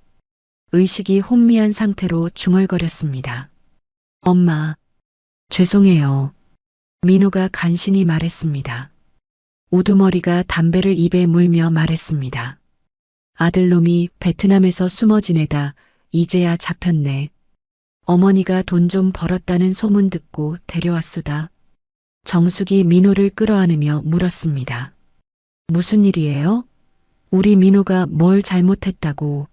의식이 혼미한 상태로 중얼거렸습니다. 엄마, 죄송해요. 민호가 간신히 말했습니다. 우두머리가 담배를 입에 물며 말했습니다. 아들놈이 베트남에서 숨어 지내다 이제야 잡혔네. 어머니가 돈 좀 벌었다는 소문 듣고 데려왔수다. 정숙이 민호를 끌어안으며 물었습니다. 무슨 일이에요? 우리 민호가 뭘 잘못했다고.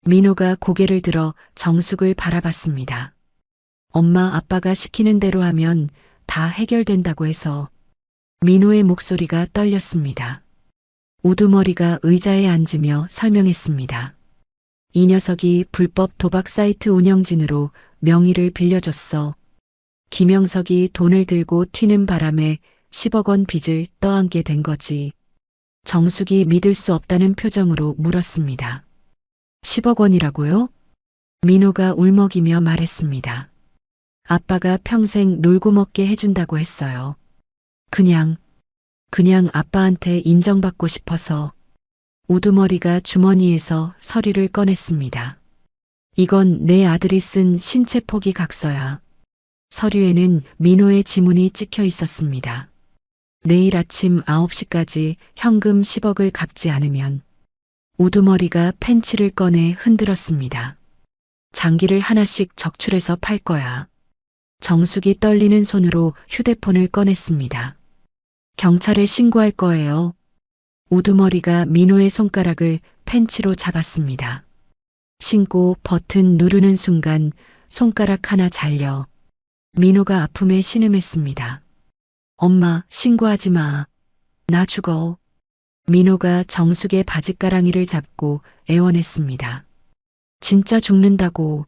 민호가 고개를 들어 정숙을 바라봤습니다. 엄마 아빠가 시키는 대로 하면 다 해결된다고 해서. 민호의 목소리가 떨렸습니다. 우두머리가 의자에 앉으며 설명했습니다. 이 녀석이 불법 도박 사이트 운영진으로 명의를 빌려줬어. 김영석이 돈을 들고 튀는 바람에 10억 원 빚을 떠안게 된 거지. 정숙이 믿을 수 없다는 표정으로 물었습니다. 10억 원이라고요? 민호가 울먹이며 말했습니다. 아빠가 평생 놀고 먹게 해준다고 했어요. 그냥 그냥 아빠한테 인정받고 싶어서. 우두머리가 주머니에서 서류를 꺼냈습니다. 이건 내 아들이 쓴 신체 포기 각서야. 서류에는 민호의 지문이 찍혀 있었습니다. 내일 아침 9시까지 현금 10억을 갚지 않으면. 우두머리가 펜치를 꺼내 흔들었습니다. 장기를 하나씩 적출해서 팔 거야. 정숙이 떨리는 손으로 휴대폰을 꺼냈습니다. 경찰에 신고할 거예요. 우두머리가 민호의 손가락을 펜치로 잡았습니다. 신고 버튼 누르는 순간 손가락 하나 잘려 민호가 아픔에 신음했습니다. 엄마, 신고하지 마. 나 죽어. 민호가 정숙의 바짓가랑이를 잡고 애원했습니다. 진짜 죽는다고.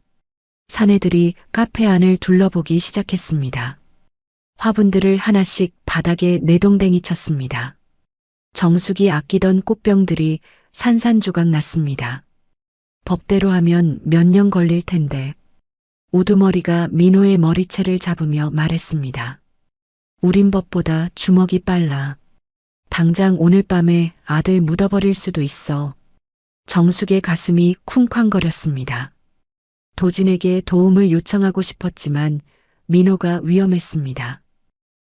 사내들이 카페 안을 둘러보기 시작했습니다. 화분들을 하나씩 바닥에 내동댕이 쳤습니다. 정숙이 아끼던 꽃병들이 산산조각 났습니다. 법대로 하면 몇 년 걸릴 텐데. 우두머리가 민호의 머리채를 잡으며 말했습니다. 우린 법보다 주먹이 빨라. 당장 오늘 밤에 아들 묻어버릴 수도 있어. 정숙의 가슴이 쿵쾅거렸습니다. 도진에게 도움을 요청하고 싶었지만 민호가 위험했습니다.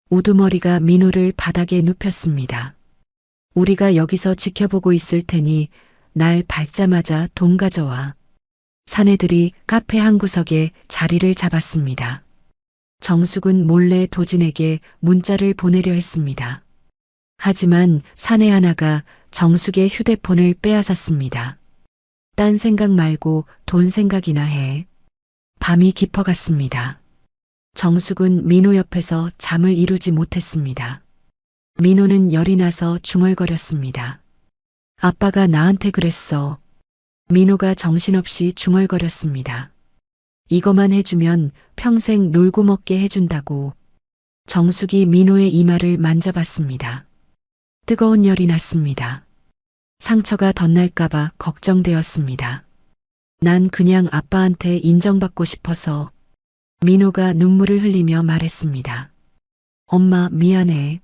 우두머리가 민호를 바닥에 눕혔습니다. 우리가 여기서 지켜보고 있을 테니 날 밟자마자 돈 가져와. 사내들이 카페 한 구석에 자리를 잡았습니다. 정숙은 몰래 도진에게 문자를 보내려 했습니다. 하지만 사내 하나가 정숙의 휴대폰을 빼앗았습니다. 딴 생각 말고 돈 생각이나 해. 밤이 깊어갔습니다. 정숙은 민호 옆에서 잠을 이루지 못했습니다. 민호는 열이 나서 중얼거렸습니다. 아빠가 나한테 그랬어. 민호가 정신없이 중얼거렸습니다. 이거만 해주면 평생 놀고 먹게 해준다고. 정숙이 민호의 이마를 만져봤습니다. 뜨거운 열이 났습니다. 상처가 덧날까봐 걱정되었습니다. 난 그냥 아빠한테 인정받고 싶어서. 민호가 눈물을 흘리며 말했습니다. 엄마, 미안해.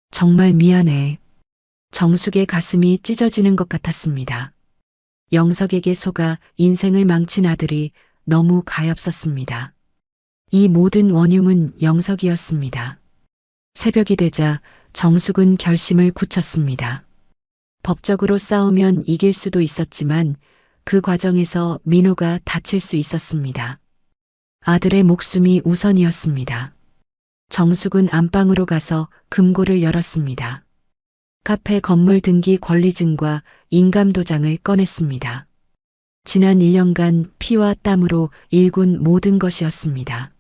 정말 미안해. 정숙의 가슴이 찢어지는 것 같았습니다. 영석에게 속아 인생을 망친 아들이 너무 가엾었습니다. 이 모든 원흉은 영석이었습니다. 새벽이 되자 정숙은 결심을 굳혔습니다. 법적으로 싸우면 이길 수도 있었지만 그 과정에서 민호가 다칠 수 있었습니다. 아들의 목숨이 우선이었습니다. 정숙은 안방으로 가서 금고를 열었습니다. 카페 건물 등기 권리증과 인감도장을 꺼냈습니다. 지난 1년간 피와 땀으로 일군 모든 것이었습니다.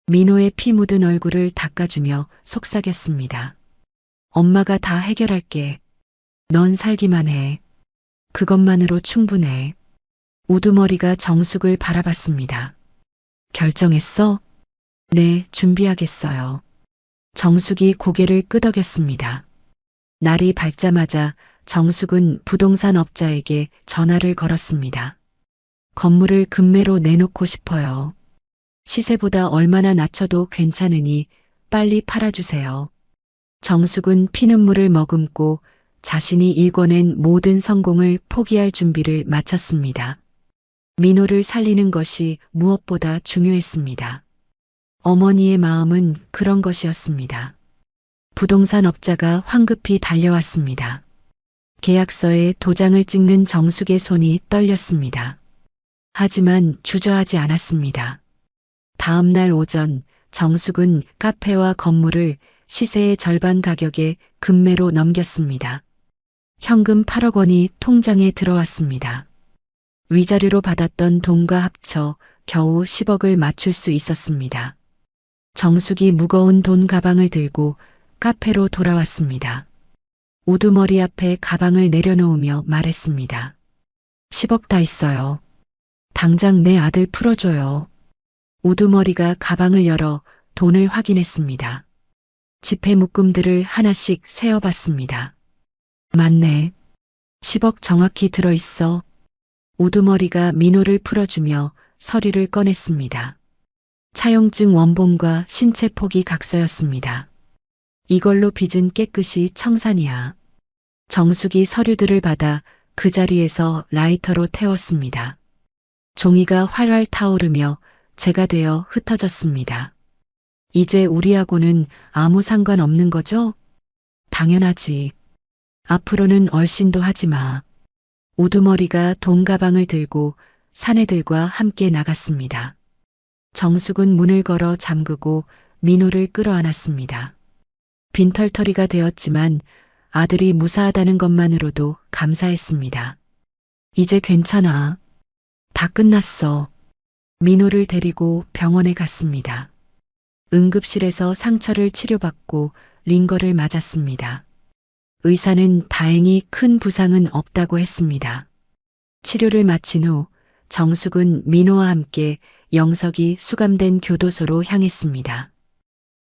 민호의 피 묻은 얼굴을 닦아주며 속삭였습니다. 엄마가 다 해결할게. 넌 살기만 해. 그것만으로 충분해. 우두머리가 정숙을 바라봤습니다. 결정했어? 네, 준비하겠어요. 정숙이 고개를 끄덕였습니다. 날이 밝자마자 정숙은 부동산 업자에게 전화를 걸었습니다. 건물을 금매로 내놓고 싶어요. 시세보다 얼마나 낮춰도 괜찮으니 빨리 팔아주세요. 정숙은 피눈물을 머금고 자신이 일궈낸 모든 성공을 포기할 준비를 마쳤습니다. 민호를 살리는 것이 무엇보다 중요했습니다. 어머니의 마음은 그런 것이었습니다. 부동산 업자가 황급히 달려왔습니다. 계약서에 도장을 찍는 정숙의 손이 떨렸습니다. 하지만 주저하지 않았습니다. 다음 날 오전 정숙은 카페와 건물을 시세의 절반 가격에 금매로 넘겼습니다. 현금 8억 원이 통장에 들어왔습니다. 위자료로 받았던 돈과 합쳐 겨우 10억을 맞출 수 있었습니다. 정숙이 무거운 돈 가방을 들고 카페로 돌아왔습니다. 우두머리 앞에 가방을 내려놓으며 말했습니다. 10억 다 있어요. 당장 내 아들 풀어줘요. 우두머리가 가방을 열어 돈을 확인했습니다. 지폐 묶음들을 하나씩 세어봤습니다. 맞네. 10억 정확히 들어있어. 우두머리가 민호를 풀어주며 서류를 꺼냈습니다. 차용증 원본과 신체 포기 각서였습니다. 이걸로 빚은 깨끗이 청산이야. 정숙이 서류들을 받아 그 자리에서 라이터로 태웠습니다. 종이가 활활 타오르며 재가 되어 흩어졌습니다. 이제 우리하고는 아무 상관없는 거죠? 당연하지. 앞으로는 얼씬도 하지 마. 우두머리가 돈가방을 들고 사내들과 함께 나갔습니다. 정숙은 문을 걸어 잠그고 민호를 끌어안았습니다. 빈털터리가 되었지만 아들이 무사하다는 것만으로도 감사했습니다. 이제 괜찮아. 다 끝났어. 민호를 데리고 병원에 갔습니다. 응급실에서 상처를 치료받고 링거를 맞았습니다. 의사는 다행히 큰 부상은 없다고 했습니다. 치료를 마친 후 정숙은 민호와 함께 영석이 수감된 교도소로 향했습니다.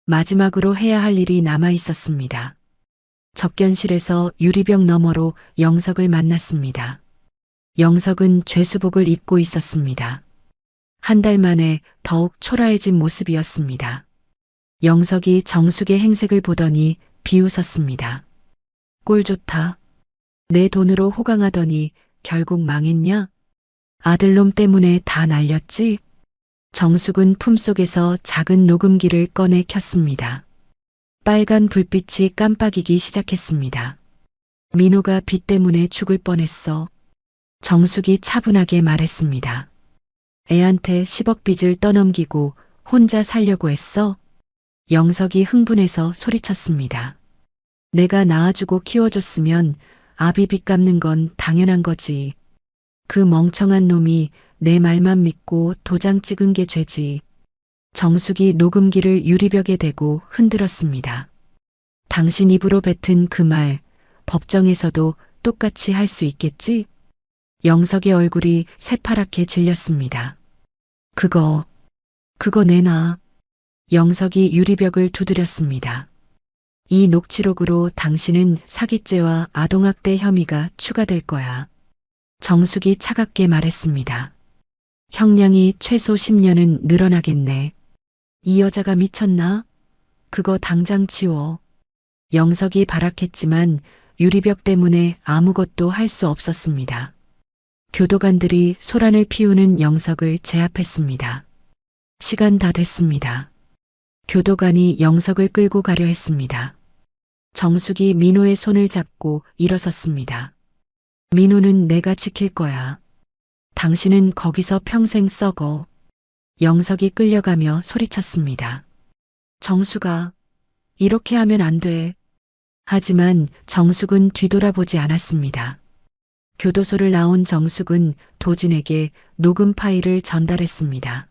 마지막으로 해야 할 일이 남아 있었습니다. 접견실에서 유리병 너머로 영석을 만났습니다. 영석은 죄수복을 입고 있었습니다. 한 달 만에 더욱 초라해진 모습이었습니다. 영석이 정숙의 행색을 보더니 비웃었습니다. 꼴 좋다. 내 돈으로 호강하더니 결국 망했냐? 아들놈 때문에 다 날렸지? 정숙은 품속에서 작은 녹음기를 꺼내 켰습니다. 빨간 불빛이 깜빡이기 시작했습니다. 민호가 빚 때문에 죽을 뻔했어. 정숙이 차분하게 말했습니다. 애한테 10억 빚을 떠넘기고 혼자 살려고 했어? 영석이 흥분해서 소리쳤습니다. 내가 낳아주고 키워줬으면 아비 빚 갚는 건 당연한 거지. 그 멍청한 놈이 내 말만 믿고 도장 찍은 게 죄지. 정숙이 녹음기를 유리벽에 대고 흔들었습니다. 당신 입으로 뱉은 그 말, 법정에서도 똑같이 할 수 있겠지? 영석의 얼굴이 새파랗게 질렸습니다. 그거 내놔. 영석이 유리벽을 두드렸습니다. 이 녹취록으로 당신은 사기죄와 아동학대 혐의가 추가될 거야. 정숙이 차갑게 말했습니다. 형량이 최소 10년은 늘어나겠네. 이 여자가 미쳤나? 그거 당장 지워. 영석이 발악했지만 유리벽 때문에 아무것도 할 수 없었습니다. 교도관들이 소란을 피우는 영석을 제압했습니다. 시간 다 됐습니다. 교도관이 영석을 끌고 가려 했습니다. 정숙이 민호의 손을 잡고 일어섰습니다. 민호는 내가 지킬 거야. 당신은 거기서 평생 썩어. 영석이 끌려가며 소리쳤습니다. 정숙아, 이렇게 하면 안 돼. 하지만 정숙은 뒤돌아보지 않았습니다. 교도소를 나온 정숙은 도진에게 녹음 파일을 전달했습니다.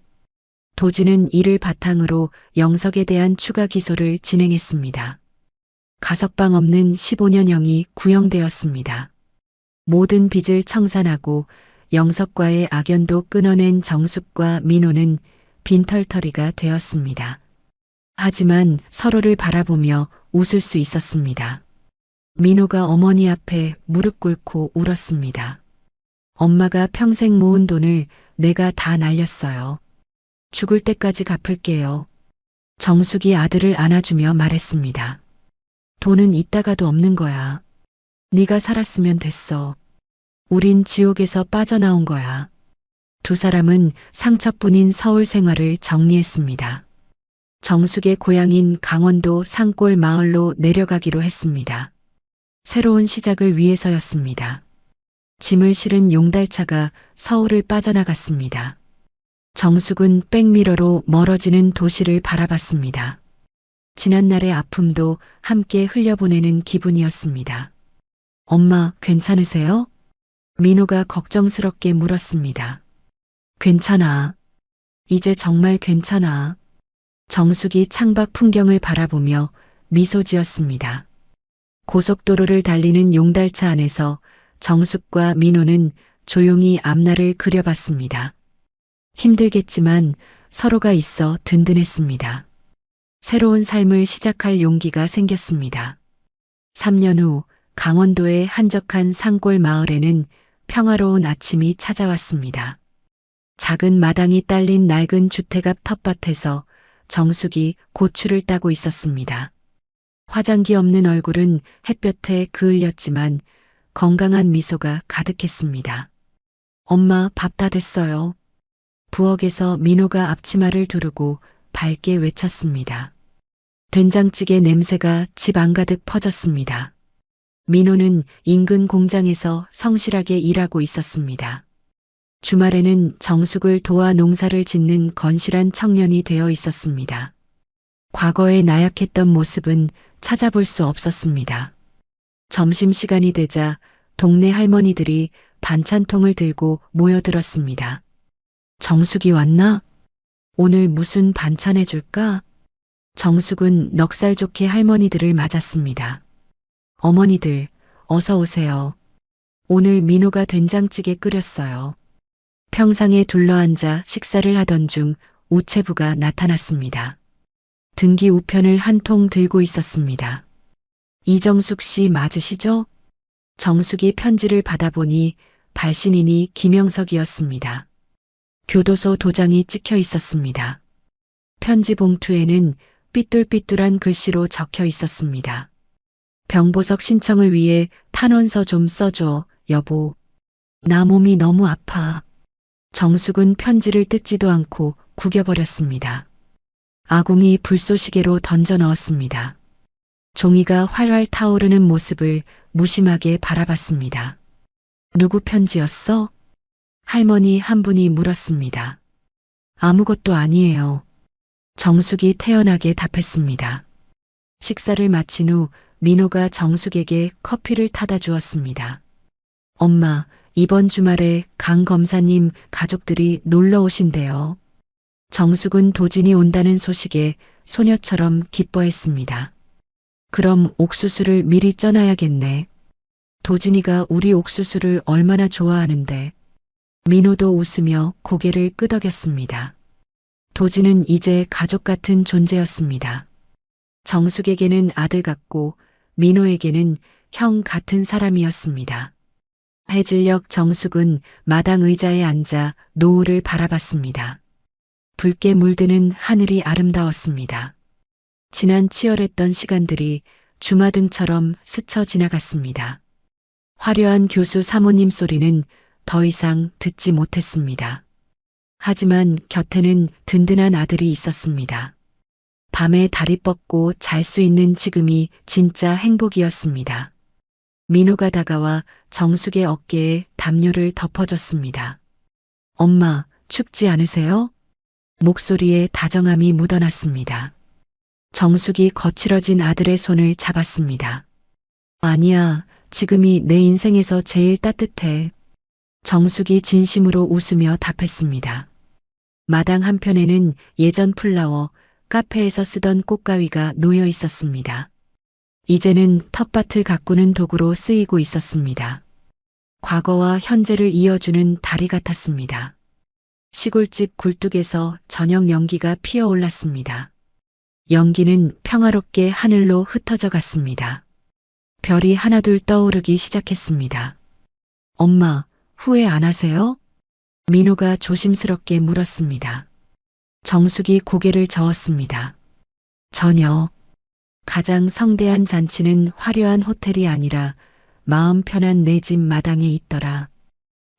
도진은 이를 바탕으로 영석에 대한 추가 기소를 진행했습니다. 가석방 없는 15년형이 구형되었습니다. 모든 빚을 청산하고 영석과의 악연도 끊어낸 정숙과 민호는 빈털터리가 되었습니다. 하지만 서로를 바라보며 웃을 수 있었습니다. 민호가 어머니 앞에 무릎 꿇고 울었습니다. 엄마가 평생 모은 돈을 내가 다 날렸어요. 죽을 때까지 갚을게요. 정숙이 아들을 안아주며 말했습니다. 돈은 있다가도 없는 거야. 네가 살았으면 됐어. 우린 지옥에서 빠져나온 거야. 두 사람은 상처뿐인 서울 생활을 정리했습니다. 정숙의 고향인 강원도 산골 마을로 내려가기로 했습니다. 새로운 시작을 위해서였습니다. 짐을 실은 용달차가 서울을 빠져나갔습니다. 정숙은 백미러로 멀어지는 도시를 바라봤습니다. 지난날의 아픔도 함께 흘려보내는 기분이었습니다. 엄마, 괜찮으세요? 민호가 걱정스럽게 물었습니다. 괜찮아. 이제 정말 괜찮아. 정숙이 창밖 풍경을 바라보며 미소 지었습니다. 고속도로를 달리는 용달차 안에서 정숙과 민호는 조용히 앞날을 그려봤습니다. 힘들겠지만 서로가 있어 든든했습니다. 새로운 삶을 시작할 용기가 생겼습니다. 3년 후 강원도의 한적한 산골 마을에는 평화로운 아침이 찾아왔습니다. 작은 마당이 딸린 낡은 주택 앞 텃밭에서 정숙이 고추를 따고 있었습니다. 화장기 없는 얼굴은 햇볕에 그을렸지만 건강한 미소가 가득했습니다. 엄마, 밥 다 됐어요. 부엌에서 민호가 앞치마를 두르고 밝게 외쳤습니다. 된장찌개 냄새가 집 안가득 퍼졌습니다. 민호는 인근 공장에서 성실하게 일하고 있었습니다. 주말에는 정숙을 도와 농사를 짓는 건실한 청년이 되어 있었습니다. 과거에 나약했던 모습은 찾아볼 수 없었습니다. 점심시간이 되자 동네 할머니들이 반찬통을 들고 모여들었습니다. 정숙이 왔나? 오늘 무슨 반찬 해줄까? 정숙은 넉살 좋게 할머니들을 맞았습니다. 어머니들, 어서 오세요. 오늘 민호가 된장찌개 끓였어요. 평상에 둘러앉아 식사를 하던 중 우체부가 나타났습니다. 등기 우편을 한 통 들고 있었습니다. 이정숙 씨 맞으시죠? 정숙이 편지를 받아보니 발신인이 김영석이었습니다. 교도소 도장이 찍혀 있었습니다. 편지 봉투에는 삐뚤삐뚤한 글씨로 적혀 있었습니다. 병보석 신청을 위해 탄원서 좀 써줘, 여보. 나 몸이 너무 아파. 정숙은 편지를 뜯지도 않고 구겨버렸습니다. 아궁이 불쏘시개로 던져 넣었습니다. 종이가 활활 타오르는 모습을 무심하게 바라봤습니다. 누구 편지였어? 할머니 한 분이 물었습니다. 아무것도 아니에요. 정숙이 태연하게 답했습니다. 식사를 마친 후 민호가 정숙에게 커피를 타다 주었습니다. 엄마, 이번 주말에 강 검사님 가족들이 놀러 오신대요. 정숙은 도진이 온다는 소식에 소녀처럼 기뻐했습니다. 그럼 옥수수를 미리 쪄놔야겠네. 도진이가 우리 옥수수를 얼마나 좋아하는데. 민호도 웃으며 고개를 끄덕였습니다. 도진은 이제 가족 같은 존재였습니다. 정숙에게는 아들 같고 민호에게는 형 같은 사람이었습니다. 해질녘 정숙은 마당 의자에 앉아 노을을 바라봤습니다. 붉게 물드는 하늘이 아름다웠습니다. 지난 치열했던 시간들이 주마등처럼 스쳐 지나갔습니다. 화려한 교수 사모님 소리는 더 이상 듣지 못했습니다. 하지만 곁에는 든든한 아들이 있었습니다. 밤에 다리 뻗고 잘 수 있는 지금이 진짜 행복이었습니다. 민호가 다가와 정숙의 어깨에 담요를 덮어줬습니다. 엄마, 춥지 않으세요? 목소리에 다정함이 묻어났습니다. 정숙이 거칠어진 아들의 손을 잡았습니다. 아니야, 지금이 내 인생에서 제일 따뜻해. 정숙이 진심으로 웃으며 답했습니다. 마당 한편에는 예전 플라워, 카페에서 쓰던 꽃가위가 놓여 있었습니다. 이제는 텃밭을 가꾸는 도구로 쓰이고 있었습니다. 과거와 현재를 이어주는 다리 같았습니다. 시골집 굴뚝에서 저녁 연기가 피어올랐습니다. 연기는 평화롭게 하늘로 흩어져 갔습니다. 별이 하나둘 떠오르기 시작했습니다. 엄마, 후회 안 하세요? 민호가 조심스럽게 물었습니다. 정숙이 고개를 저었습니다. 전혀. 가장 성대한 잔치는 화려한 호텔이 아니라 마음 편한 내 집 마당에 있더라.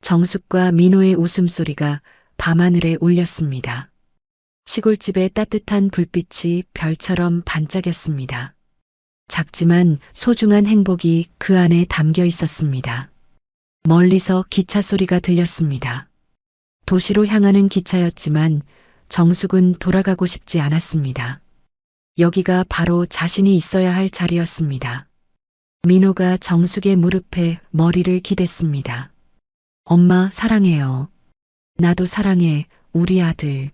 정숙과 민호의 웃음소리가 밤하늘에 울렸습니다. 시골집의 따뜻한 불빛이 별처럼 반짝였습니다. 작지만 소중한 행복이 그 안에 담겨 있었습니다. 멀리서 기차 소리가 들렸습니다. 도시로 향하는 기차였지만 정숙은 돌아가고 싶지 않았습니다. 여기가 바로 자신이 있어야 할 자리였습니다. 민호가 정숙의 무릎에 머리를 기댔습니다. 엄마 사랑해요. 나도 사랑해, 우리 아들.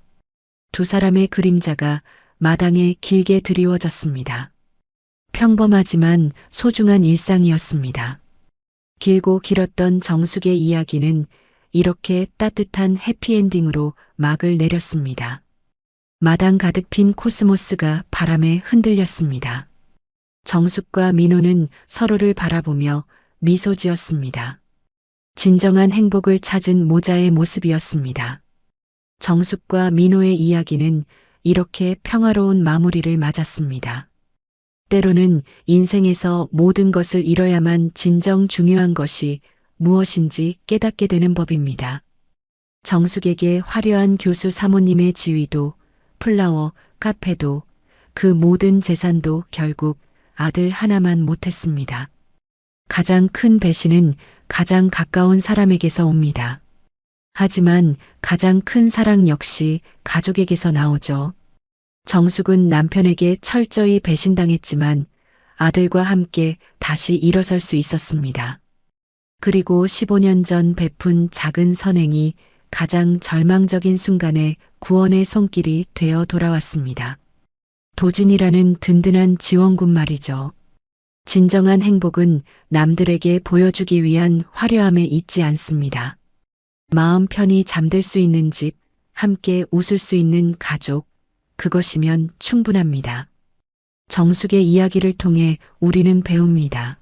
두 사람의 그림자가 마당에 길게 드리워졌습니다. 평범하지만 소중한 일상이었습니다. 길고 길었던 정숙의 이야기는 이렇게 따뜻한 해피엔딩으로 막을 내렸습니다. 마당 가득 핀 코스모스가 바람에 흔들렸습니다. 정숙과 민호는 서로를 바라보며 미소 지었습니다. 진정한 행복을 찾은 모자의 모습이었습니다. 정숙과 민호의 이야기는 이렇게 평화로운 마무리를 맞았습니다. 때로는 인생에서 모든 것을 잃어야만 진정 중요한 것이 무엇인지 깨닫게 되는 법입니다. 정숙에게 화려한 교수 사모님의 지위도, 플라워, 카페도, 그 모든 재산도 결국 아들 하나만 못했습니다. 가장 큰 배신은 가장 가까운 사람에게서 옵니다. 하지만 가장 큰 사랑 역시 가족에게서 나오죠. 정숙은 남편에게 철저히 배신당했지만 아들과 함께 다시 일어설 수 있었습니다. 그리고 15년 전 베푼 작은 선행이 가장 절망적인 순간에 구원의 손길이 되어 돌아왔습니다. 도진이라는 든든한 지원군 말이죠. 진정한 행복은 남들에게 보여주기 위한 화려함에 있지 않습니다. 마음 편히 잠들 수 있는 집, 함께 웃을 수 있는 가족, 그것이면 충분합니다. 정숙의 이야기를 통해 우리는 배웁니다.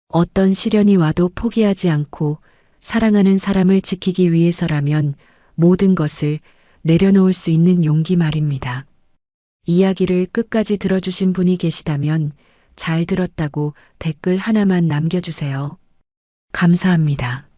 어떤 시련이 와도 포기하지 않고 사랑하는 사람을 지키기 위해서라면 모든 것을 내려놓을 수 있는 용기 말입니다. 이야기를 끝까지 들어주신 분이 계시다면 잘 들었다고 댓글 하나만 남겨주세요. 감사합니다.